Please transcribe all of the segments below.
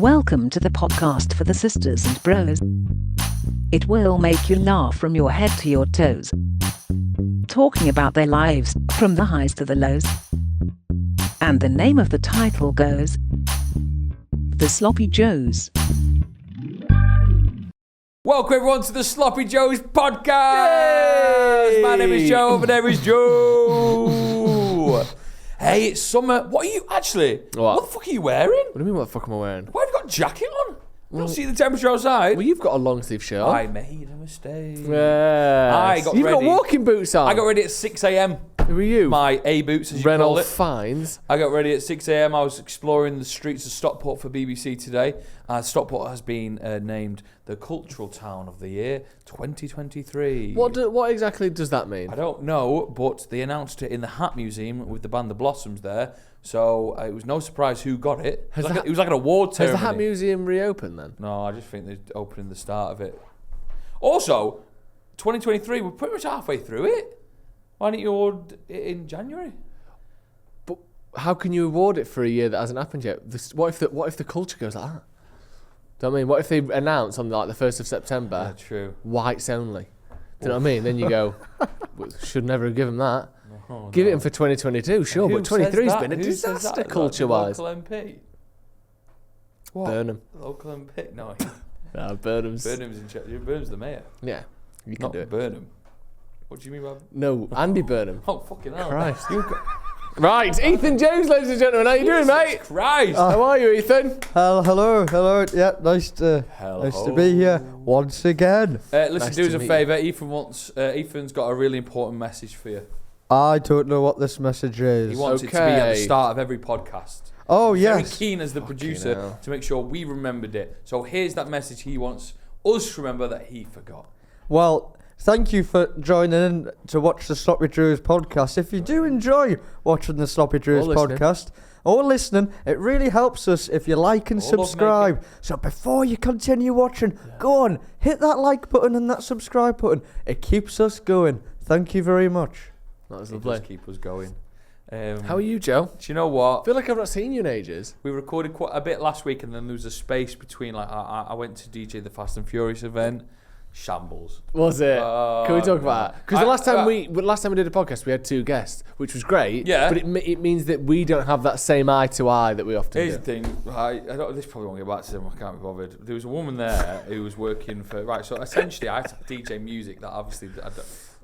Welcome to the podcast for the sisters and bros. It will make you laugh from your head to your toes. Talking about their lives, from the highs to the lows. And the name of the title goes, The Sloppy Joes. Welcome everyone to the Sloppy Joes Podcast! Yay! My name is Joe, over there is Joe. Hey, it's summer. What are you what the fuck are you wearing? What do you mean, what the fuck am I wearing? Why have you got a jacket on? You don't see the temperature outside? Well, you've got a long sleeve shirt. I made a mistake. Yes. You've got walking boots on. I got ready at 6 a.m. Who are you? My A boots, as you Reynolds call it. Fines. I got ready at 6 a.m. I was exploring the streets of Stockport for BBC today. Stockport has been named the Cultural Town of the Year 2023. What exactly does that mean? I don't know, but they announced it in the Hat Museum with the band The Blossoms there. So it was no surprise who got it. It was like an award ceremony. Has the Hat Museum reopened then? No, I just think they're opening the start of it. Also, 2023, we're pretty much halfway through it. Why didn't you award it in January? But how can you award it for a year that hasn't happened yet? What if the culture goes like that? Do you know what I mean? What if they announce on the 1st of September? Yeah, true. Whites only. Do you know what I mean? Then you go, should never have given that. Give it him for 2022, sure, but 23's been a disaster culture-wise. Local MP? What? Burnham. Local MP? No. No, Burnham's in charge. Burnham's the mayor. Yeah, you can Not do it. Burnham. What do you mean by... No, Andy Burnham. Oh, fucking hell. Christ. Right, Ethan James, ladies and gentlemen. How you doing, mate? Christ. How are you, Ethan? Hello. Yeah, nice to be here once again. Listen, Nice do us to a meet favour. Ethan's got a really important message for you. I don't know what this message is. He wants it to be at the start of every podcast. Oh, He's yes. very keen as the producer hell. to make sure we remembered it. So here's that message he wants us to remember that he forgot. Well, thank you for joining in to watch the Sloppy Joes podcast. If you do enjoy watching the Sloppy Joes podcast or listening, it really helps us if you like and subscribe. So before you continue watching, go on, hit that like button and that subscribe button. It keeps us going. Thank you very much. That was It lovely. does keep us going. How are you, Joe? Do you know what? I feel like I've not seen you in ages. We recorded quite a bit last week, and then there was a space between. Like I went to DJ the Fast and Furious event. Shambles. Was it? Can we talk about that? Because the last time we did a podcast, we had 2 guests, which was great. Yeah. But it means that we don't have that same eye to eye that we often Here's do. the thing, right? This probably won't get back to them. I can't be bothered. There was a woman there who was working for. Right, so essentially, I had to DJ music that obviously,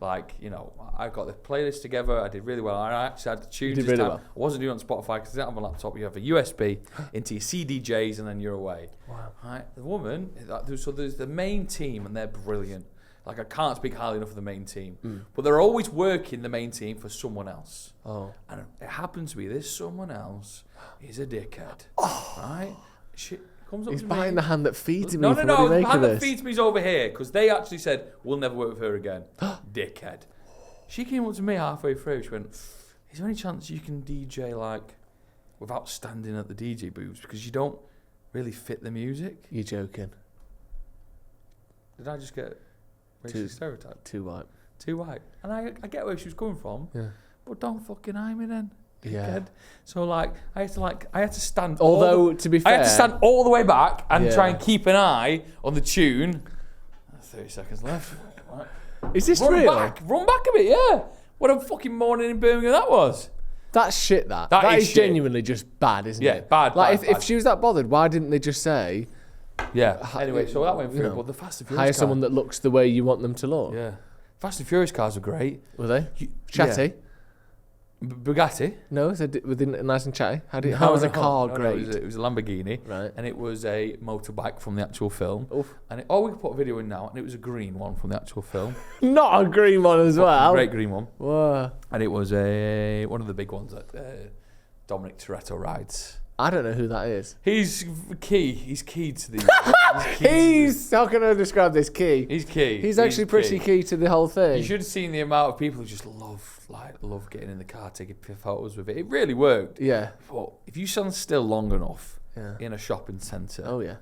I got the playlist together. I did really well. I actually had to choose this really time. well. I wasn't doing it on Spotify because you don't have a laptop. You have a USB into your CDJs, and then you're away. Wow. Right, the woman. So there's the main team, and they're brilliant. Like, I can't speak highly enough of the main team. But they're always working the main team for someone else. Oh. And it happens to be this someone else is a dickhead. Right? She comes up He's to biting me. the hand that feeds me. No. What do The you make hand of that this? feeds me's over here. Because they actually said, we'll never work with her again. Dickhead. She came up to me halfway through. She went, is there any chance you can DJ, like, without standing at the DJ booths? Because you don't really fit the music. You're joking. Did I just get... racist stereotype. Too white. Too white. And I get where she was coming from, Yeah. but don't fucking eye me then. Yeah. Dickhead. So I had to stand. Although, to be fair, I had to stand all the way back and try Yeah. and keep an eye on the tune. 30 seconds left. Right. Is this Run real? back a bit, yeah. What a fucking morning in Birmingham that was. That's shit. That is is shit. genuinely just bad, isn't Yeah, it? bad. Like bad. if she was that bothered, why didn't they just say? Yeah. Anyway, so that went you through. know, But the Fast and Furious Hire car, someone that looks the way you want them to look. Yeah. Fast and Furious cars are great. Were they? You- Chatty? yeah. Bugatti. No, they were nice and chatty. How was a car great? It was a Lamborghini, Right. and it was a motorbike from the actual film. Oof. And we could put a video in now, and it was a green one from the actual film. Not a green one as well. Great green one. Whoa. And it was one of the big ones that Dominic Toretto rides. I don't know who that is. He's key. He's key to the. How can I describe this key? He's key. He's actually pretty key to the whole thing. You should have seen the amount of people who just love getting in the car, taking photos with it. It really worked. Yeah. But if you stand still long enough Yeah. in a shopping centre, Oh yeah.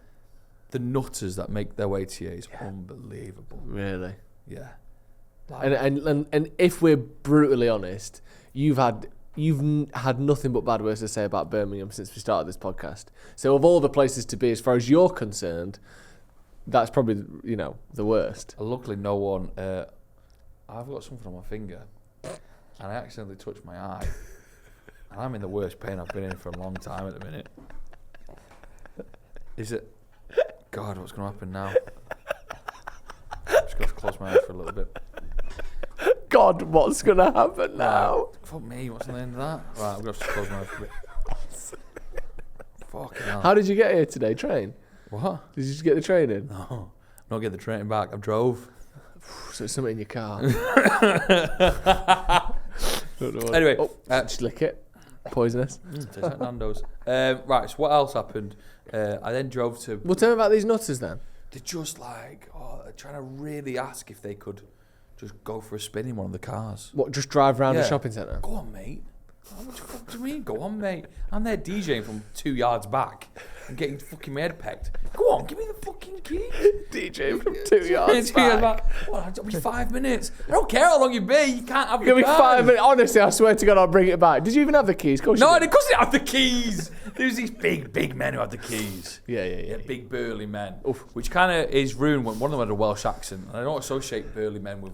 the nutters that make their way to you is unbelievable. Really. Yeah. And if we're brutally honest, you've had you've had nothing but bad words to say about Birmingham since we started this podcast. So of all the places to be, as far as you're concerned, that's probably, the worst. Luckily, no one... I've got something on my finger, and I accidentally touched my eye. And I'm in the worst pain I've been in for a long time at the minute. Is it... God, what's going to happen now? I'm just going to close my eyes for a little bit. God, what's going to happen now? Fuck me, what's on the end of that? Right, I'm going to have to close my eyes for a bit. Fucking hell. How did you get here today? Train? What? Did you just get the train in? No, I'm not getting the train back. I drove. So it's something in your car. Anyway, just lick it. Poisonous. Tastes like Nando's. Right, so what else happened? I then drove to... Well, tell me about these nutters then. They're just trying to really ask if they could just go for a spin in one of the cars. What, just drive around a shopping centre? Go on, mate. What the fuck do you mean? Go on, mate. I'm there DJing from 2 yards back and getting fucking my head pecked. Go on, give me the fucking keys. DJing from 2 yards back. Well, it'll be 5 minutes. I don't care how long you be. You can't have the Give me car. 5 minutes. Honestly, I swear to God, I'll bring it back. Did you even have the keys? No, of course I didn't have the keys. There's these big men who have the keys. Yeah. Big burly men. Oof. Which kind of is ruined when one of them had a Welsh accent. And I don't associate burly men with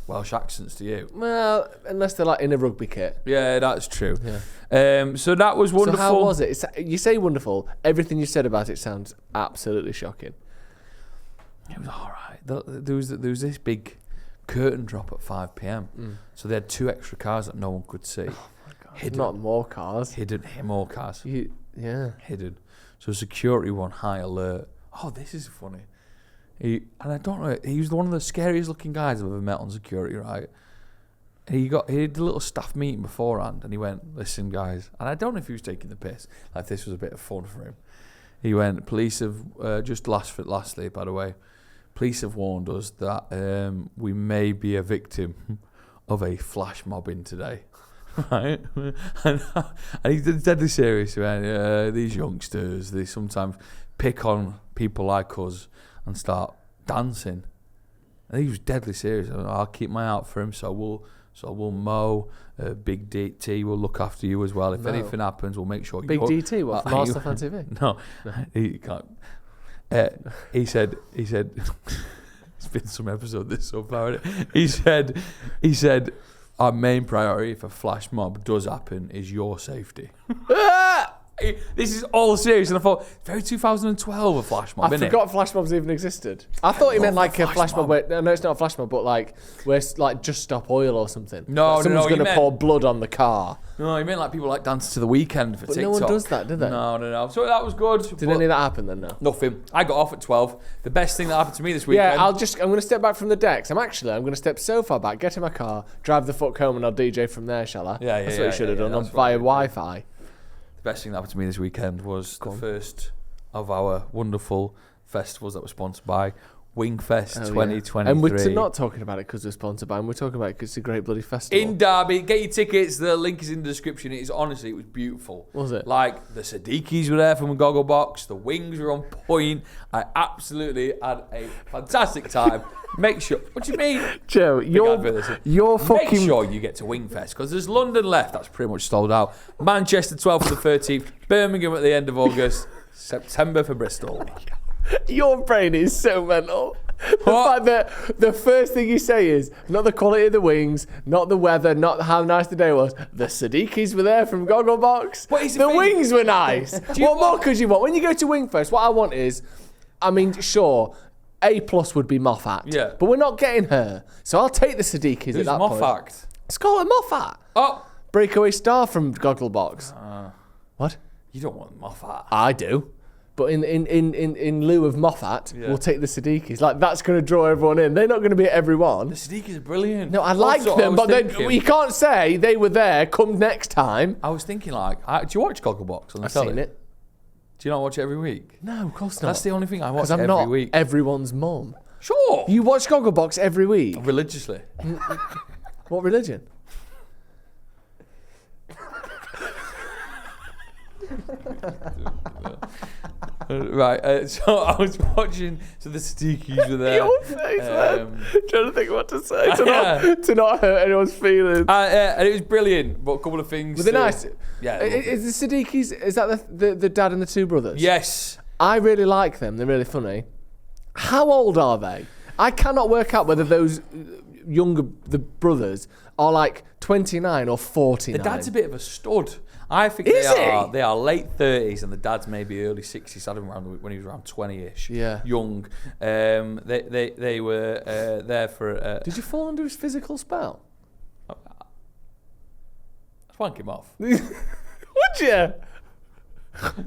Welsh accents, do you? Well, unless they're like in a rugby kit. Yeah, that's true. Yeah. So that was wonderful. So how was it? You say wonderful. Everything you said about it sounds absolutely shocking. It was all right. There was this big curtain drop at 5 p.m. So they had 2 extra cars that no one could see. Oh my God. Hidden. Not more cars. Hidden. More cars. Yeah. Hidden. So security one, high alert. Oh, this is funny. And I don't know, he was one of the scariest looking guys I've ever met on security, right? He did a little staff meeting beforehand, and he went, "Listen, guys," and I don't know if he was taking the piss, like this was a bit of fun for him. He went, "Police have just lastly, by the way, police have warned us that we may be a victim of a flash mobbing today." Right? and he's deadly serious. He went, "These youngsters, they sometimes pick on people like us and start dancing." And he was deadly serious. "I'll keep my eye out for him, so we'll mow. Big DT will look after you as well. If anything happens, we'll make sure." Big DT, what, from our stuff on TV? No, he can't. He said, it's been some episode this so far. He said, "Our main priority if a flash mob does happen is your safety." This is all serious, and I thought, very 2012, a flash mob, I forgot flash mobs even existed. I thought he meant like a flash mob where, no, it's not a flash mob, but like where like Just Stop Oil or something. No, someone's going to pour blood on the car. No, he meant like people like Dance to the Weekend for but TikTok. No one does that, do they? No. So that was good. Did any of that happen then? No. Nothing. I got off at 12. The best thing that happened to me this weekend. Yeah, I'm going to step back from the decks. I'm going to step so far back, get in my car, drive the fuck home, and I'll DJ from there, shall I? Yeah. That's what you should have done via Wi-Fi. The best thing that happened to me this weekend was the first of our wonderful festivals that were sponsored by Wingfest 2023. And we're not talking about it because we're sponsored by them. We're talking about it because it's a great bloody festival. In Derby. Get your tickets. The link is in the description. It was beautiful. Was it? Like, the Siddiquis were there from Gogglebox. The wings were on point. I absolutely had a fantastic time. Make sure. What do you mean? Joe, you're fucking... Make sure you get to Wingfest, because there's London left. That's pretty much sold out. Manchester 12th to the 13th. Birmingham at the end of August. September for Bristol. Your brain is so mental. The fact that the first thing you say is not the quality of the wings, not the weather, not how nice the day was. The Siddiquis were there from Gogglebox. The wings were nice. What more could you want? When you go to Wingfest, what I want is, sure, A+ would be Moffat. Yeah. But we're not getting her. So I'll take the Siddiquis at that point. Moffat? It's called a Moffat. Oh. Breakaway star from Gogglebox. What? You don't want Moffat. I do. But in lieu of Moffat, we'll take the Siddiquis. Like, that's going to draw everyone in. They're not going to be at every one. The Siddiquis are brilliant. No, I like them, but you can't say they were there, come next time. I was thinking, do you watch Gogglebox on the telly? I've seen it. Do you not watch it every week? No, of course not. That's the only thing I watch every every week. Everyone's mum. Sure. You watch Gogglebox every week? Religiously. What religion? Right, so I was watching. So the Siddiquis were there. Your face, man. Trying to think what to say to not hurt anyone's feelings. And it was brilliant. But a couple of things. Were they nice? Yeah. Is the Siddiquis? Is that the dad and the two brothers? Yes. I really like them. They're really funny. How old are they? I cannot work out whether the brothers are like 29 or 49. The dad's a bit of a stud. I think they are late 30s and the dad's maybe early 60s. I don't remember when he was around 20ish. Yeah. Young. They were there for. Did you fall under his physical spell? I'd wank him off. Would you?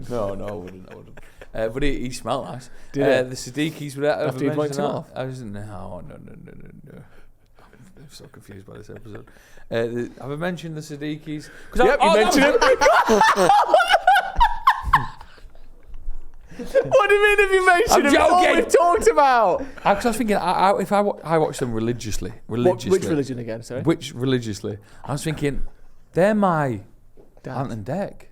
No, I wouldn't. But he smelled nice. Did the Siddiquis were there. After you'd wanked him off? I was no. I'm so confused by this episode. Have I mentioned the Siddiquis? Yep, you mentioned it. What do you mean if you mentioned it? What we've talked about? I was thinking, I watch them religiously. Which religion again, sorry? Which religiously? I was thinking, they're my Ant and Dec.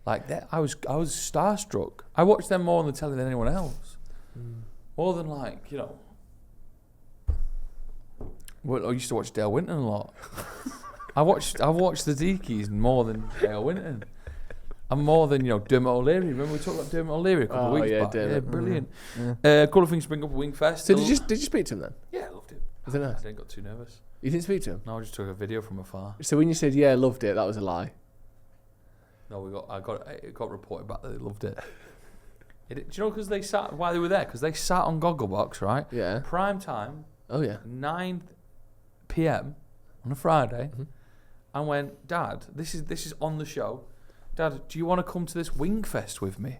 Like that, I was starstruck. I watched them more on the telly than anyone else. More than Well, I used to watch Dale Winton a lot. I watched the Siddiquis more than Dale Winton. And more than, Dermot O'Leary. Remember we talked about Dermot O'Leary a couple of weeks back? Dermot. Yeah, brilliant. A couple of things to bring up at Wingfest. So did you speak to him then? Yeah, I loved it. Was it nice? I didn't got too nervous. You didn't speak to him? No, I just took a video from afar. So when you said, yeah, loved it, that was a lie? No, it got reported back that they loved it. Do you know because they sat, why they were there? Because they sat on Gogglebox, right? Yeah. Prime time. Oh, yeah. 9 p.m. on a Friday. Mm-hmm. And went, Dad, this is on the show. Dad, do you want to come to this Wingfest with me?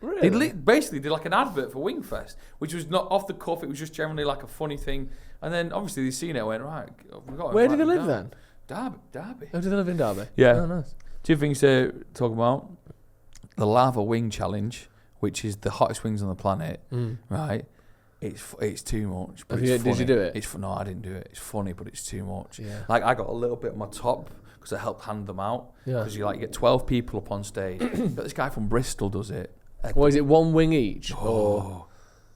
Really? They basically did like an advert for Wingfest, which was not off the cuff. It was just generally like a funny thing. And then obviously they seen it and went, right, we've got. Where did they live then? Derby. Oh, did they live in Derby? Yeah. Oh, nice. Two things to talk about. The Lava Wing Challenge, which is the hottest wings on the planet, right? It's too much. But did you do it? No, I didn't do it. It's funny, but it's too much. Yeah. Like I got a little bit on my top because I helped hand them out. Yeah. Because you get 12 people up on stage. But this guy from Bristol does it. What is it? One wing each? Oh,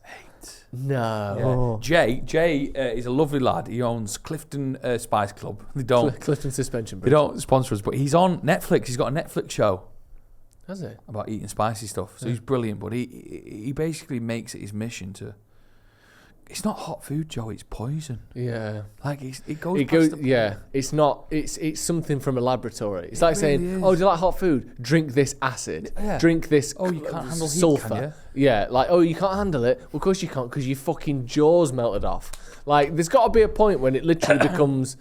8. No. Yeah. Jay is a lovely lad. He owns Clifton Spice Club. They don't. Clifton Suspension Bridge. They don't sponsor us, but he's on Netflix. He's got a Netflix show. Has he? About eating spicy stuff. So he's brilliant, but he basically makes it his mission to. It's not hot food, Joe. It's poison. Yeah. Like it goes. Yeah. It's not. It's something from a laboratory. It's like really saying, is. "Oh, do you like hot food? Drink this acid. Yeah. Drink this. Oh, you can't handle sulfur. heat, can you? Yeah. Like, oh, you can't handle it. Well, of course you can't, because your fucking jaws melted off. Like, there's got to be a point when it literally becomes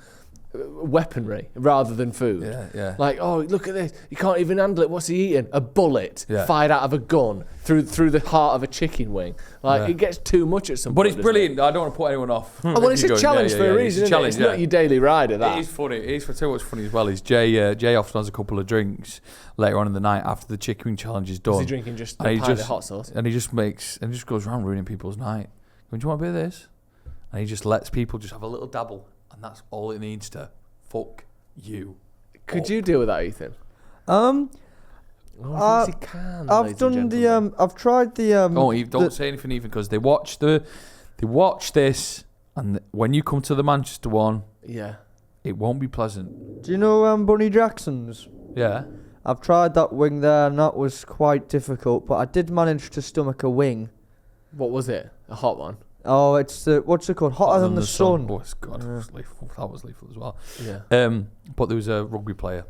weaponry rather than food. Yeah. Like, oh, look at this. You can't even handle it. What's he eating? A bullet fired out of a gun through the heart of a chicken wing. Like, it gets too much at some point. But it's brilliant. I don't want to put anyone off. Oh, well, it's a challenge for a reason, isn't it? It's not your daily rider, that. It is funny. It is. I'll tell you what's funny as well is Jay often has a couple of drinks later on in the night after the chicken wing challenge is done. Is he drinking just a pint of hot sauce? And he just goes around ruining people's night. Do you want a bit of this? And he just lets people just have a little dabble. And that's all it needs to fuck you. Could you deal with that, Ethan? I've done the I've tried the don't say anything, Ethan, because they watch this, and when you come to the Manchester one, it won't be pleasant. Do you know Bunny Jackson's? Yeah. I've tried that wing there, and that was quite difficult, but I did manage to stomach a wing. What was it? A hot one? Oh, it's what's it called? Hotter than the sun. Oh, God, that was lethal as well. Yeah. But there was a rugby player.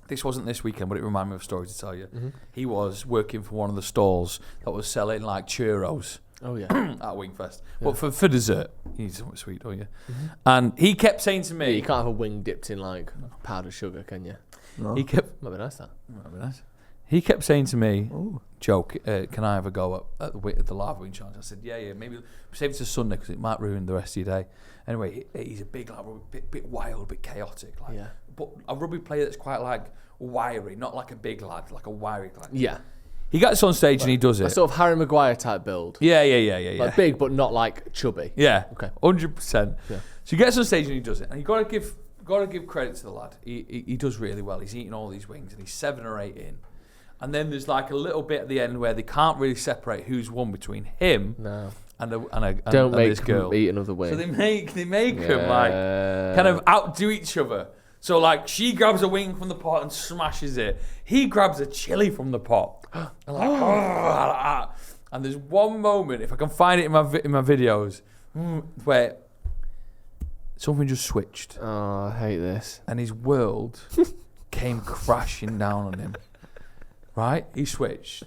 This wasn't this weekend, but it reminded me of a story to tell you. Mm-hmm. He was working for one of the stalls that was selling like churros. Oh yeah. At Wingfest. Yeah. But for dessert, you need something sweet, don't you? Mm-hmm. And he kept saying to me, you can't have a wing dipped in like powdered sugar, can you? No. Might be nice, that. Might be nice. He kept saying to me, Joe, can I have a go at the Lava Wing Challenge? I said, yeah, maybe save it to Sunday because it might ruin the rest of your day. Anyway, he's a big, like, bit wild, a bit chaotic. Like, but a rugby player that's quite, like, wiry, not like a big lad, like a wiry lad. Yeah. He gets on stage and he does it. A sort of Harry Maguire type build. Yeah. Like big, but not like chubby. Yeah. Okay. 100%. Yeah. So he gets on stage and he does it. And you got to give credit to the lad. He does really well. He's eating all these wings and he's 7 or 8 in. And then there's like a little bit at the end where they can't really separate who's won between him and this girl. Them eat another wing. So they make them like kind of outdo each other. So like she grabs a wing from the pot and smashes it. He grabs a chili from the pot. And and there's one moment, if I can find it in my videos, where something just switched. Oh, I hate this. And his world came crashing down on him. Right? He switched.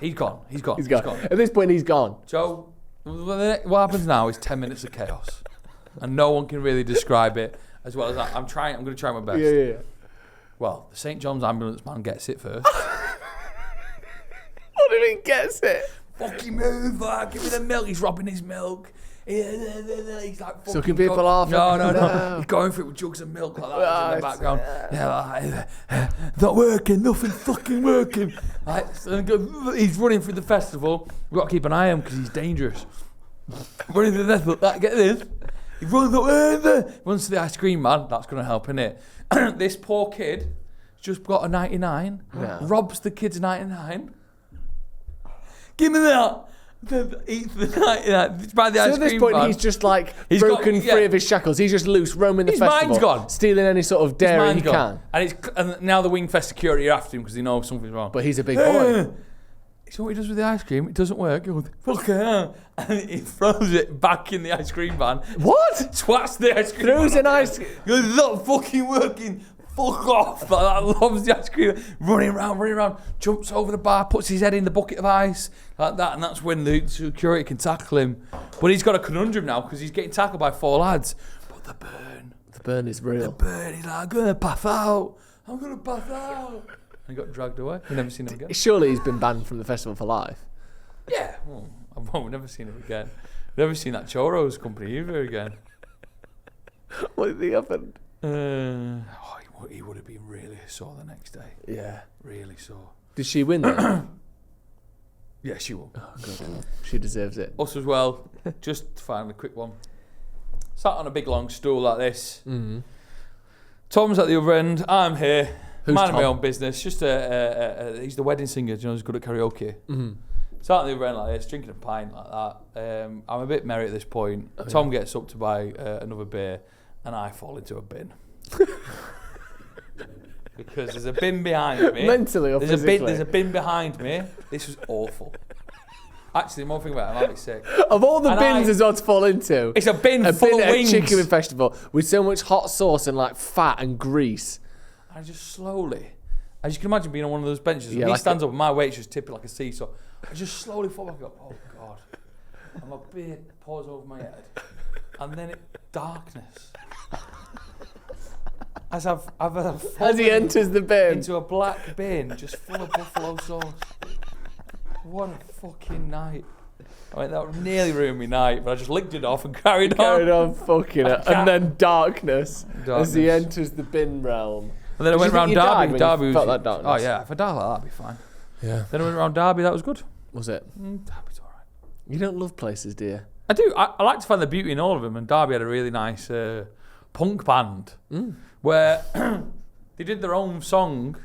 He's gone. At this point, he's gone. Joe, what happens now is 10 minutes of chaos. And no one can really describe it as well as that. I'm going to try my best. Yeah. Well, the St. John's ambulance man gets it first. What do you mean gets it? Fucking move, give me the milk. He's robbing his milk. He's like sucking people off. No. He's going through it with jugs of milk like that in the background. Not working, nothing fucking working. He's running through the festival. We've got to keep an eye on him because he's dangerous. Running through the festival. Get this. He runs to the ice cream man. That's going to help, innit? This poor kid just got a 99. Robs the kid's 99. Give me that. Eats the 99. By the ice cream at this point, van. he's just like broken free of his shackles. He's just loose, roaming the festival. His mind's gone. Stealing any sort of dairy he can. And now the Wingfest security are after him because they know something's wrong. But he's a big boy. So what he does with the ice cream, it doesn't work. He goes, fuck it. And he throws it back in the ice cream van. What? Twats the ice cream Throws van. an ice cream. He goes, it's not fucking working. Fuck off. Like that, loves the ice cream. Running around, jumps over the bar, puts his head in the bucket of ice. Like that, and that's when the security can tackle him. But he's got a conundrum now because he's getting tackled by 4 lads. But the burn is real. He's like, I'm going to pass out. And he got dragged away. We've never seen him again. Surely he's been banned from the festival for life. Yeah. We've never seen him again. We've never seen that Churros company either again. What did he happen? He would have been really sore the next day. Yeah. Really sore. Did she win then? Yeah, she won. Oh, good. She deserves it. Us as well. Just finally, a quick one. Sat on a big long stool like this. Mm-hmm. Tom's at the other end. I'm here. Who's minding Tom? my own business. Just he's the wedding singer. You know, he's good at karaoke. Mm-hmm. Sat on the other end like this, drinking a pint like that. I'm a bit merry at this point. Tom gets up to buy another beer, and I fall into a bin. Because there's a bin behind me. Mentally or physically? There's a bin behind me. This was awful. Actually, one thing about it, I might be sick. Of all the bins as well to fall into, it's a bin full of wings. A chicken festival with so much hot sauce and like fat and grease. I just slowly, as you can imagine being on one of those benches, yeah, he like stands up and my weight's just tipping like a seesaw. I just slowly fall back and go, oh God. And my beard pours over my head. And then darkness. As he enters the bin into a black bin just full of buffalo sauce. What a fucking night! I mean, that nearly ruined my night, but I just licked it off and carried on fucking it. And then darkness as he enters the bin realm. And then I went round Derby. Derby felt that darkness. Oh yeah, if I die like that, that'd be fine. Yeah. Then I went round Derby. That was good. Was it? Derby's all right. You don't love places, do you? I do. I like to find the beauty in all of them. And Derby had a really nice punk band where they did their own song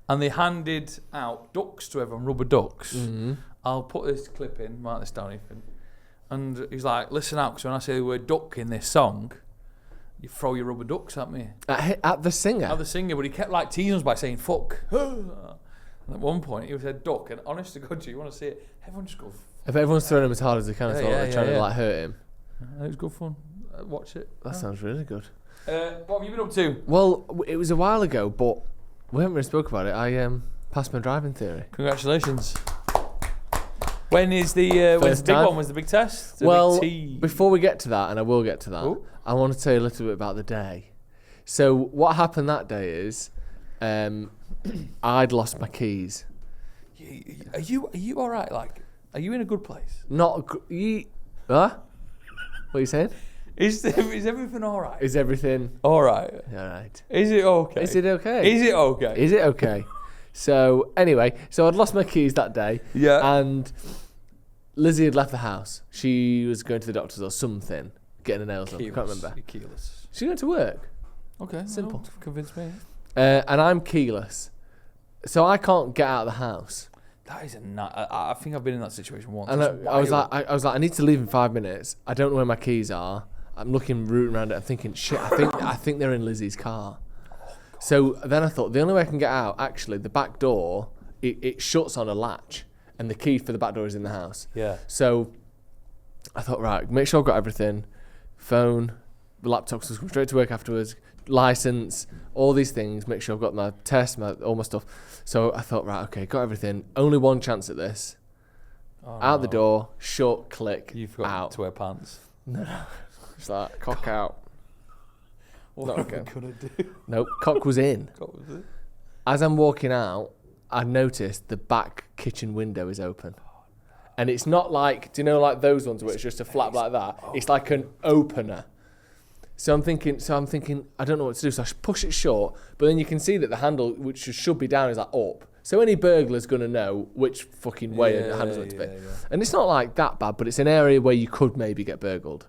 and they handed out ducks to everyone, rubber ducks. Mm-hmm. I'll put this clip in, mark this down, Ethan. And he's like, listen out, because when I say the word duck in this song, you throw your rubber ducks at me. At the singer? At the singer, but he kept like teasing us by saying fuck. And at one point he said duck, and honest to God, you want to see it, everyone just goes. If everyone's throwing him as hard as they can, they're trying to like hurt him. It was good fun. Watch it. That sounds really good. What have you been up to? Well, it was a while ago, but we haven't really spoke about it. I passed my driving theory. Congratulations. When is the when's the big one? Was the big test? Before we get to that, and I will get to that, I want to tell you a little bit about the day. So what happened that day is, I'd lost my keys. Are you all right? Like, are you in a good place? Not huh? What are you saying? Is everything all right? Is everything all right? All right. Is it okay? Is it okay? Is it okay? Is it okay? So anyway, I'd lost my keys that day. Yeah. And Lizzie had left the house. She was going to the doctor's or something, getting her nails done. I can't remember. You're keyless. She went to work. Okay. Simple. Convince me. And I'm keyless. So I can't get out of the house. That is I think I've been in that situation once. And I was like, I need to leave in 5 minutes. I don't know where my keys are. I'm rooting around it. I'm thinking, shit. I think they're in Lizzie's car. So then I thought the only way I can get out, actually, the back door, it shuts on a latch, and the key for the back door is in the house. Yeah. So I thought, right, make sure I've got everything, phone, laptop, so come straight to work afterwards, license, all these things. Make sure I've got my test, all my stuff. So I thought, right, okay, got everything. Only one chance at this. Out the door, shut, click, You forgot out. to wear pants. No. It's like, cock out. What Not are we again. gonna do? Nope, cock was in. What was it? As I'm walking out, I noticed the back kitchen window is open. And it's not like, do you know like those ones where it's just a flap like that? It's like an opener. So I'm thinking, I don't know what to do. So I push it short, but then you can see that the handle, which should be down, is like up. So any burglar's going to know which fucking way the handle's meant to be. Yeah. And it's not like that bad, but it's an area where you could maybe get burgled.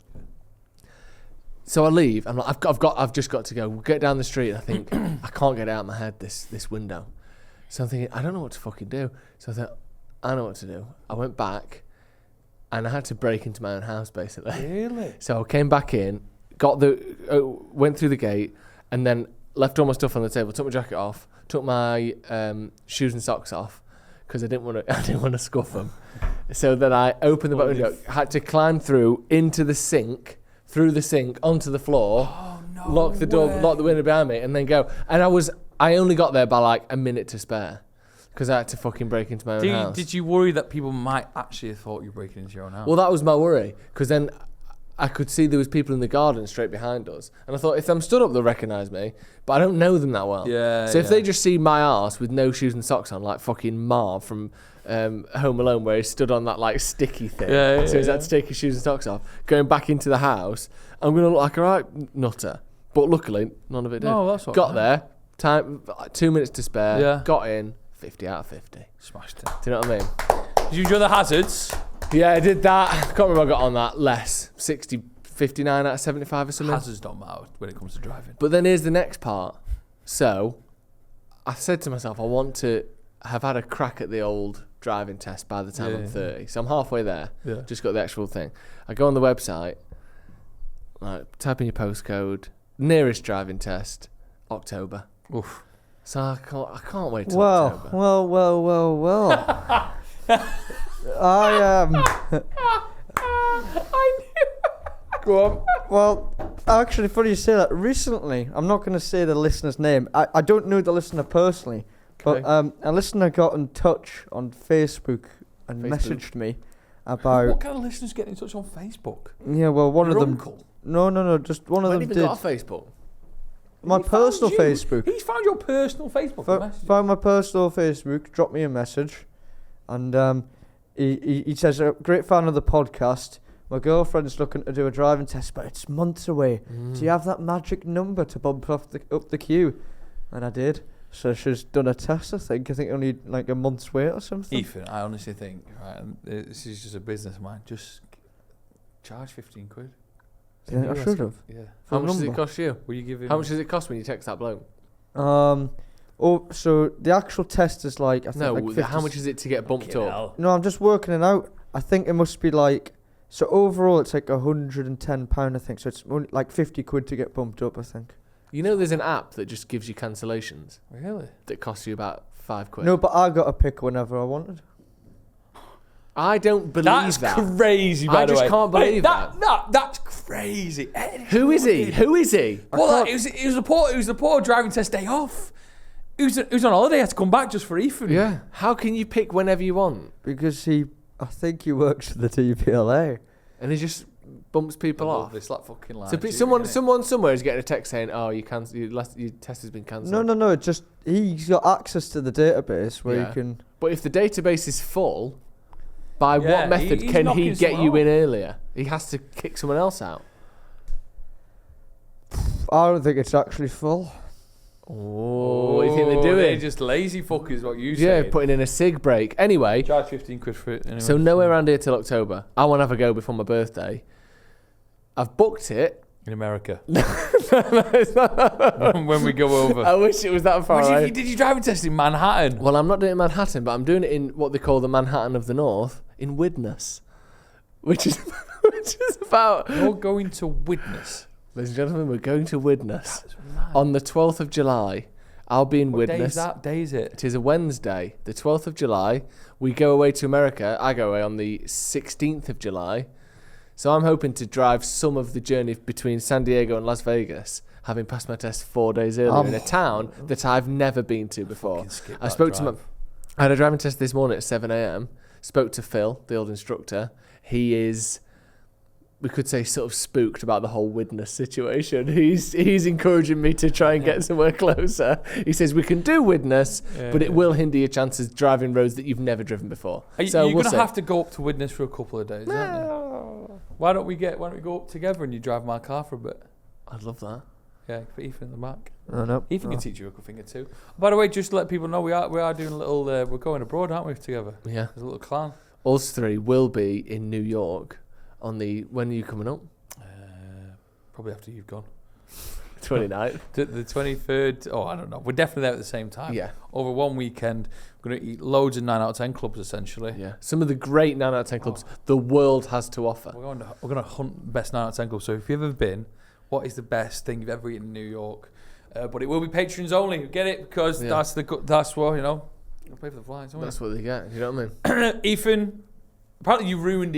So I leave. I'm like, I've just got to go. We'll get down the street. And I think I can't get it out of my head this window. So I'm thinking, I don't know what to fucking do. So I thought, I know what to do. I went back, and I had to break into my own house basically. Really? So I came back in, went through the gate, and then left all my stuff on the table. Took my jacket off, took my shoes and socks off because I didn't want to scuff them. So then I opened the back window, had to climb through into the sink, through the sink onto the floor, lock the door, lock the window behind me, and then go. And I only got there by like a minute to spare because I had to fucking break into my own house. Did you worry that people might actually have thought you were breaking into your own house? Well, that was my worry because then I could see there was people in the garden straight behind us, and I thought if I'm stood up, they'll recognise me, but I don't know them that well. Yeah. So if they just see my arse with no shoes and socks on, like fucking Marv from Home Alone, where he stood on that like sticky thing, so he's had to take his shoes and socks off, going back into the house, I'm gonna look like a right nutter. But luckily, none of it did. Oh, that's what got there, time 2 minutes to spare. Yeah. Got in, 50 out of 50. Smashed it. Do you know what I mean? Did you enjoy the hazards? Yeah, I did that. I can't remember I got on that. Less. 59 out of 75 or something. Hazards don't matter when it comes to driving. But then here's the next part. So I said to myself, I want to have had a crack at the old driving test by the time I'm 30. So I'm halfway there. Yeah. Just got the actual thing. I go on the website, type in your postcode, nearest driving test, October. Oof. So I can't wait till October. Well. I Go on. Well, actually, funny you say that. Recently, I'm not going to say the listener's name. I don't know the listener personally, Okay. but a listener got in touch on Facebook and messaged me about. What kind of listeners get in touch on Facebook? Yeah, well, one Your of them. uncle? No, just one of them Even did. got a Facebook. My He personal found you. Facebook. He's found your personal Facebook. and messaged you. Found my personal Facebook, dropped me a message, and he says, a great fan of the podcast. My girlfriend's looking to do a driving test, but it's months away. Do you have that magic number to bump up the queue? And I did. So she's done a test, I think only like a month's wait or something. Ethan, I honestly think, right, and this is just a business of mine, just charge 15 quid. Yeah, I should have. Yeah. How much does it number. cost you? Will you give him? How much does it cost when you text that bloke? So the actual test is like, I think No, like 50 how much is it to get bumped up? No, I'm just working it out. I think it must be like, so overall it's like £110, I think. So it's only like 50 quid to get bumped up, I think. You know there's an app that just gives you cancellations Really? that costs you about 5 quid? No, but I got to pick whenever I wanted. I don't believe That's that. crazy, by I the just way. can't believe that. That's crazy. Who is he? Who is he? Well, it was the poor driving test day off. He was on holiday, had to come back just for Ethan. Yeah. How can you pick whenever you want? Because I think he works for the DVLA. And he just bumps people off. It's like fucking life. So someone somewhere is getting a text saying, "Oh, your test has been cancelled." No. Just he's got access to the database where Yeah. you can. But if the database is full, by Yeah, what method he's can he knocking get someone you in off. earlier? He has to kick someone else out. I don't think it's actually full. Oh, what do you think they're doing? They're just lazy fuckers, what you Yeah, said. putting in a sig break. Anyway, Charge 15 quid for it. Anyway. so nowhere around here till October. I want to have a go before my birthday. I've booked it In America. No, it's not. When we go over. I wish it was that far away. Did you driving test in Manhattan? Well, I'm not doing it in Manhattan, but I'm doing it in what they call the Manhattan of the North, in Widnes, which is about... You're going to Widnes. Ladies and gentlemen, we're going to Widnes on the 12th of July. I'll be in Widnes. What day is that? Day is it? It is a Wednesday, the 12th of July. We go away to America. I go away on the 16th of July. So I'm hoping to drive some of the journey between San Diego and Las Vegas, having passed my test 4 days earlier in a town that I've never been to before. I had a driving test this morning at 7 a.m. Spoke to Phil, the old instructor. He is, we could say, sort of spooked about the whole Widnes situation. He's encouraging me to try and get somewhere closer. He says we can do Widnes, but it will hinder your chances driving roads that you've never driven before. You're going to have to go up to Widnes for a couple of days, aren't you? Why don't we go up together and you drive my car for a bit? I'd love that. Yeah, put Ethan in the back. Oh, no. Ethan can teach you a good thing or two. By the way, just to let people know, we are doing a little. We're going abroad, aren't we? Together. Yeah. There's a little clan. Us three will be in New York on the. When are you coming up? Probably after you've gone. 29th. The 23rd. Oh, I don't know. We're definitely there at the same time. Yeah. Over one weekend, we're going to eat loads of 9 out of 10 clubs, essentially. Yeah. Some of the great 9 out of 10 clubs the world has to offer. We're going to hunt best 9 out of 10 clubs. So if you've ever been, what is the best thing you've ever eaten in New York? But it will be patrons only. Get it? Because that's what, you know. You'll pay for the flights, won't That's what they get. You know what I mean? Ethan, apparently you ruined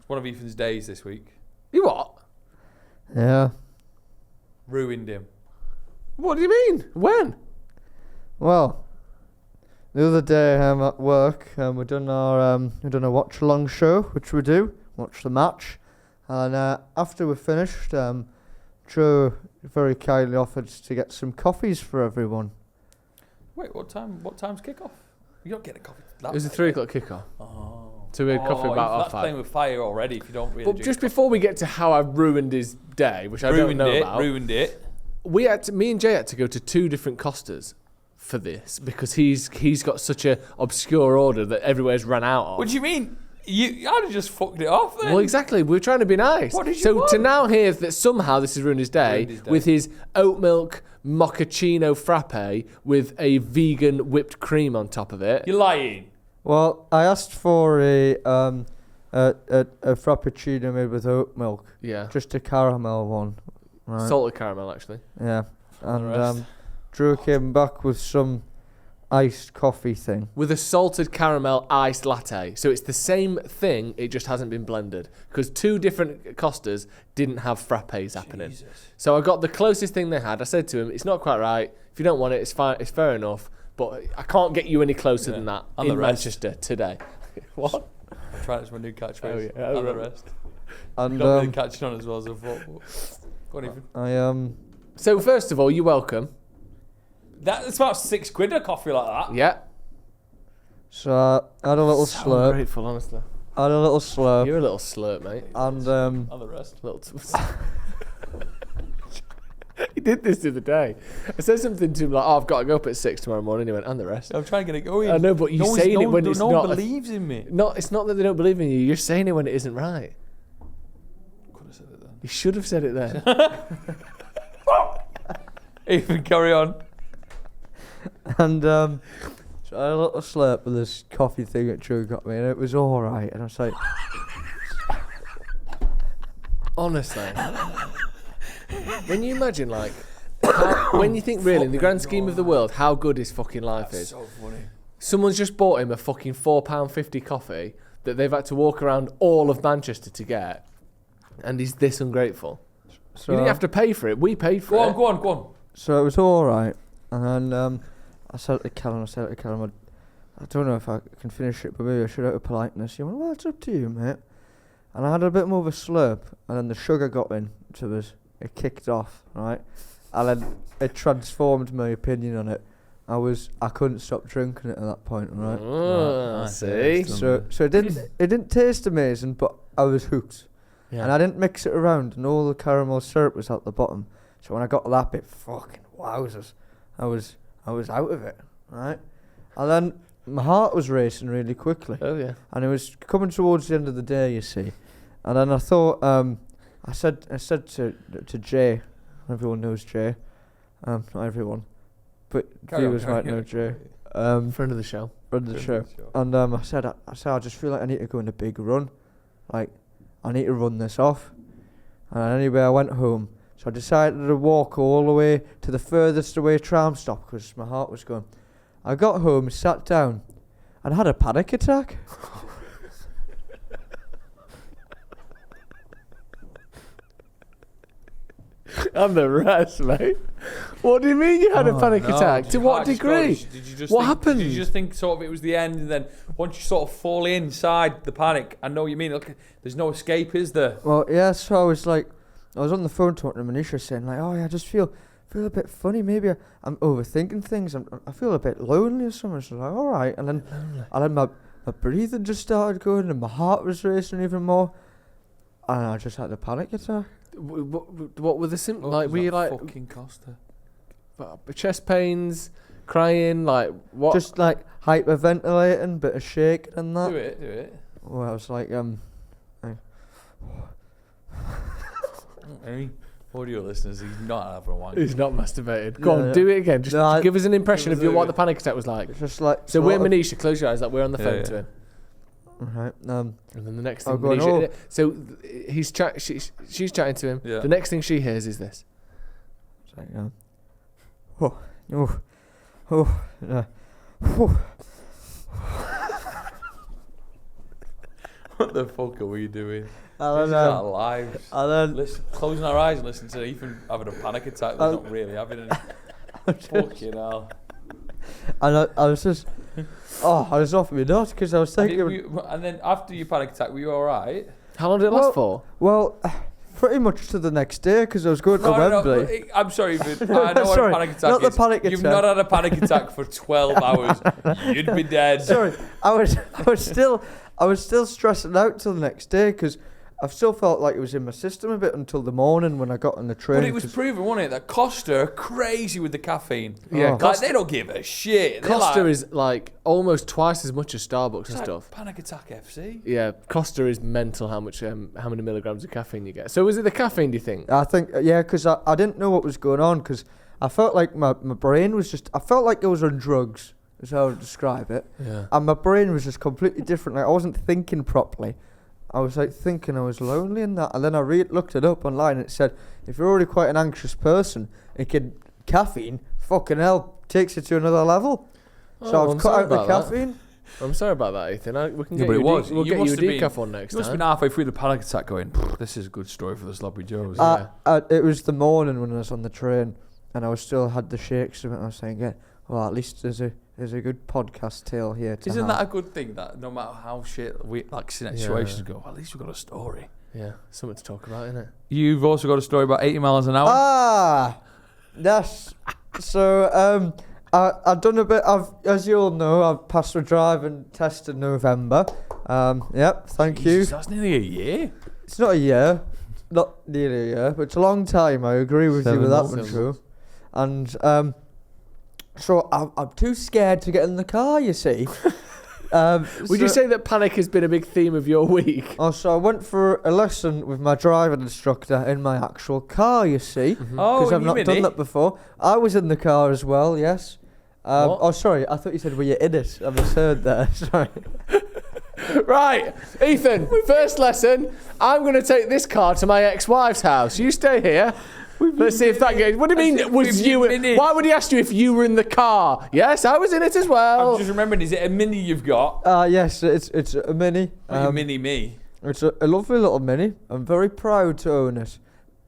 one of Ethan's days this week. You what? Yeah. Ruined him. What do you mean? When? Well, the other day at work, we done a watch along show, which we do, watch the match, and after we finished, Joe very kindly offered to get some coffees for everyone. Wait, what time's kickoff? You don't get a coffee. It was a 3 o'clock kickoff. Oh. So we had coffee about that's 5. playing with fire already. If you don't really. But just before we get to how I ruined his day, which I don't know about, ruined it. Me and Jay had to go to 2 different Costas for this because he's got such a obscure order that everywhere's run out of. What do you mean? I'd have just fucked it off then. Well, exactly. We were trying to be nice. What did you want? To now hear that somehow this has ruined his day with his oat milk mochaccino frappe with a vegan whipped cream on top of it. You're lying. Well, I asked for a frappuccino made with oat milk. Yeah. Just a caramel one. Right. Salted caramel, actually. Yeah. And Drew came back with some iced coffee thing. With a salted caramel iced latte. So it's the same thing, it just hasn't been blended. Because 2 different Costas didn't have frappes happening. Jesus. So I got the closest thing they had. I said to him, it's not quite right. If you don't want it, it's fine. It's fair enough. But I can't get you any closer than that And in the rest. Manchester today. What? I'm trying to my new catchphrase. Oh, yeah. And the rest. And Not really catching on as well as I thought. Go on, Ethan. So first of all, you're welcome. That's about £6 a coffee like that. Yeah. So I had a little So slurp. grateful, honestly. I had a little slurp. You're a little slurp, mate. And And the rest. He did this the other day. I said something to him like, "Oh, I've got to go up at 6 tomorrow morning." He went, "And the rest." I'm trying to get it going. I know, but you're saying it when it's no not. one believes in me. It's not that they don't believe in you. You're saying it when it isn't right. Could have said it then. You should have said it then. Ethan, carry on. And so I had a little slurp with this coffee thing that Drew got me, and it was all right. And I was like, Honestly, when you imagine when you think really in the grand scheme of the world how good his fucking life is. So funny. Someone's just bought him a fucking £4.50 coffee that they've had to walk around all of Manchester to get, and he's this ungrateful. so You didn't have to pay for it. We paid for it. Go on. So it was all right. And then I said to Callum, I don't know if I can finish it, but maybe I should out of politeness. He went, well, it's up to you, mate. And I had a bit more of a slurp, and then the sugar got into us. It kicked off, right? And then it transformed my opinion on it. I couldn't stop drinking it at that point, right? Oh, see? So it didn't taste amazing, but I was hooked. Yeah. And I didn't mix it around, and all the caramel syrup was at the bottom. So when I got to that bit, fucking wowzers, I was out of it, right? And then my heart was racing really quickly. Oh, yeah. And it was coming towards the end of the day, you see. And then I thought, I said to Jay, everyone knows Jay, not everyone, but viewers might know Jay. Friend of the show. And I said I just feel like I need to go on a big run, like I need to run this off. And anyway, I went home, so I decided to walk all the way to the furthest away tram stop because my heart was going. I got home, sat down, and had a panic attack. And the rest, mate. What do you mean you had a panic attack? To what degree? What happened? Did you just think sort of it was the end, and then once you sort of fall inside the panic, I know what you mean. Look, there's no escape, is there? Well, yeah. So I was on the phone talking to Manisha, saying like, oh yeah, I just feel a bit funny. Maybe I'm overthinking things. I feel a bit lonely or something. So like, all right. And then my breathing just started going, and my heart was racing even more, and I just had a panic attack. What were the symptoms? Like, were you like fucking Costa? Chest pains, crying, like what? Just like hyperventilating, bit of shaking and that. Do it. Well, I was like, Any audio listeners, he's not having a wank. He's not masturbated. Go on, do it again. Just give us an impression of what the panic attack was like. Just like. So we're Manisha. Close your eyes. Like we're on the phone to him. Right. And then the next thing, Manisha, so he's she's chatting to him. Yeah. The next thing she hears is this. It's like, What the fuck are we doing? I This is our lives. And then Closing our eyes and listening to Ethan having a panic attack. That's not really having any. Fucking hell. and I was just, I was off my nut because I was thinking. And then after your panic attack, were you alright? How long did it last for? Well, pretty much to the next day because I was going to Wembley. No, I'm sorry, but I know what a panic attack not is. The panic You've attack. not had a panic attack for 12 hours. You'd be dead. Sorry, I was still stressing out till the next day because I still felt like it was in my system a bit until the morning when I got on the train. But it was proven, wasn't it, that Costa are crazy with the caffeine. Yeah, like, they don't give a shit. Costa is like almost twice as much as Starbucks and stuff. Panic attack FC. Yeah, Costa is mental. How many milligrams of caffeine you get? So was it the caffeine? Do you think? I think because I didn't know what was going on because I felt like my brain was just. I felt like I was on drugs. Is how I would describe it. Yeah. And my brain was just completely different. Like I wasn't thinking properly. I was like thinking I was lonely and that, and then I looked it up online and it said if you're already quite an anxious person, caffeine, fucking hell, takes you to another level. So I've cut out the caffeine. I'm sorry about that, Ethan. We can get but we'll get you a decaf on next time. You must have been halfway through the panic attack going, this is a good story for the Sloppy Joes. It was the morning when I was on the train and I still had the shakes and I was saying, well, at least there's a good podcast tale here. Isn't that a good thing that no matter how shit situations go, at least we've got a story. Yeah, something to talk about, innit? You've also got a story about 80 miles an hour. Yes. So I've done a bit. As you all know, I've passed the driving test in November. Yep. Thank you. That's nearly a year. It's not a year, not nearly a year, but it's a long time. I agree with you with that one, too. And so I'm too scared to get in the car, you see. Would you say that panic has been a big theme of your week? So I went for a lesson with my driving instructor in my actual car, you see. Mm-hmm. Because I've not done that before. I was in the car as well, yes. Sorry, I thought you said were you in it? I misheard there, sorry. Right, Ethan, first lesson. I'm going to take this car to my ex-wife's house. You stay here. Let's see if that goes. What do you mean? Was you? Why would he ask you if you were in the car? Yes, I was in it as well. I'm just remembering. Is it a Mini you've got? Yes, it's a Mini. A Mini me. It's a lovely little Mini. I'm very proud to own it,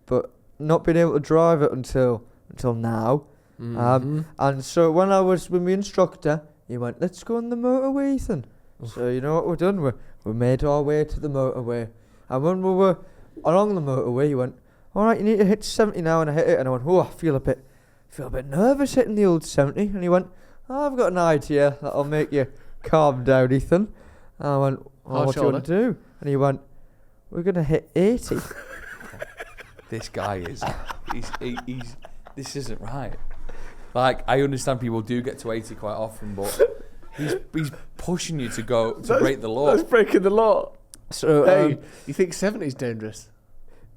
but not being able to drive it until now. Mm-hmm. And so when I was with my instructor, he went, "Let's go on the motorway, Ethan." So you know what we've done? We made our way to the motorway, and when we were along the motorway, he went, "All right, you need to hit 70 now," and I hit it, and I went, "Oh, I feel a bit nervous hitting the old 70." And he went, "Oh, I've got an idea that'll make you calm down, Ethan." And I went, "What do you want to do?" And he went, "We're gonna hit 80." This guy is, he's. This isn't right. Like, I understand people do get to 80 quite often, but he's pushing you to break the law. That's breaking the law. So hey, you think 70 is dangerous?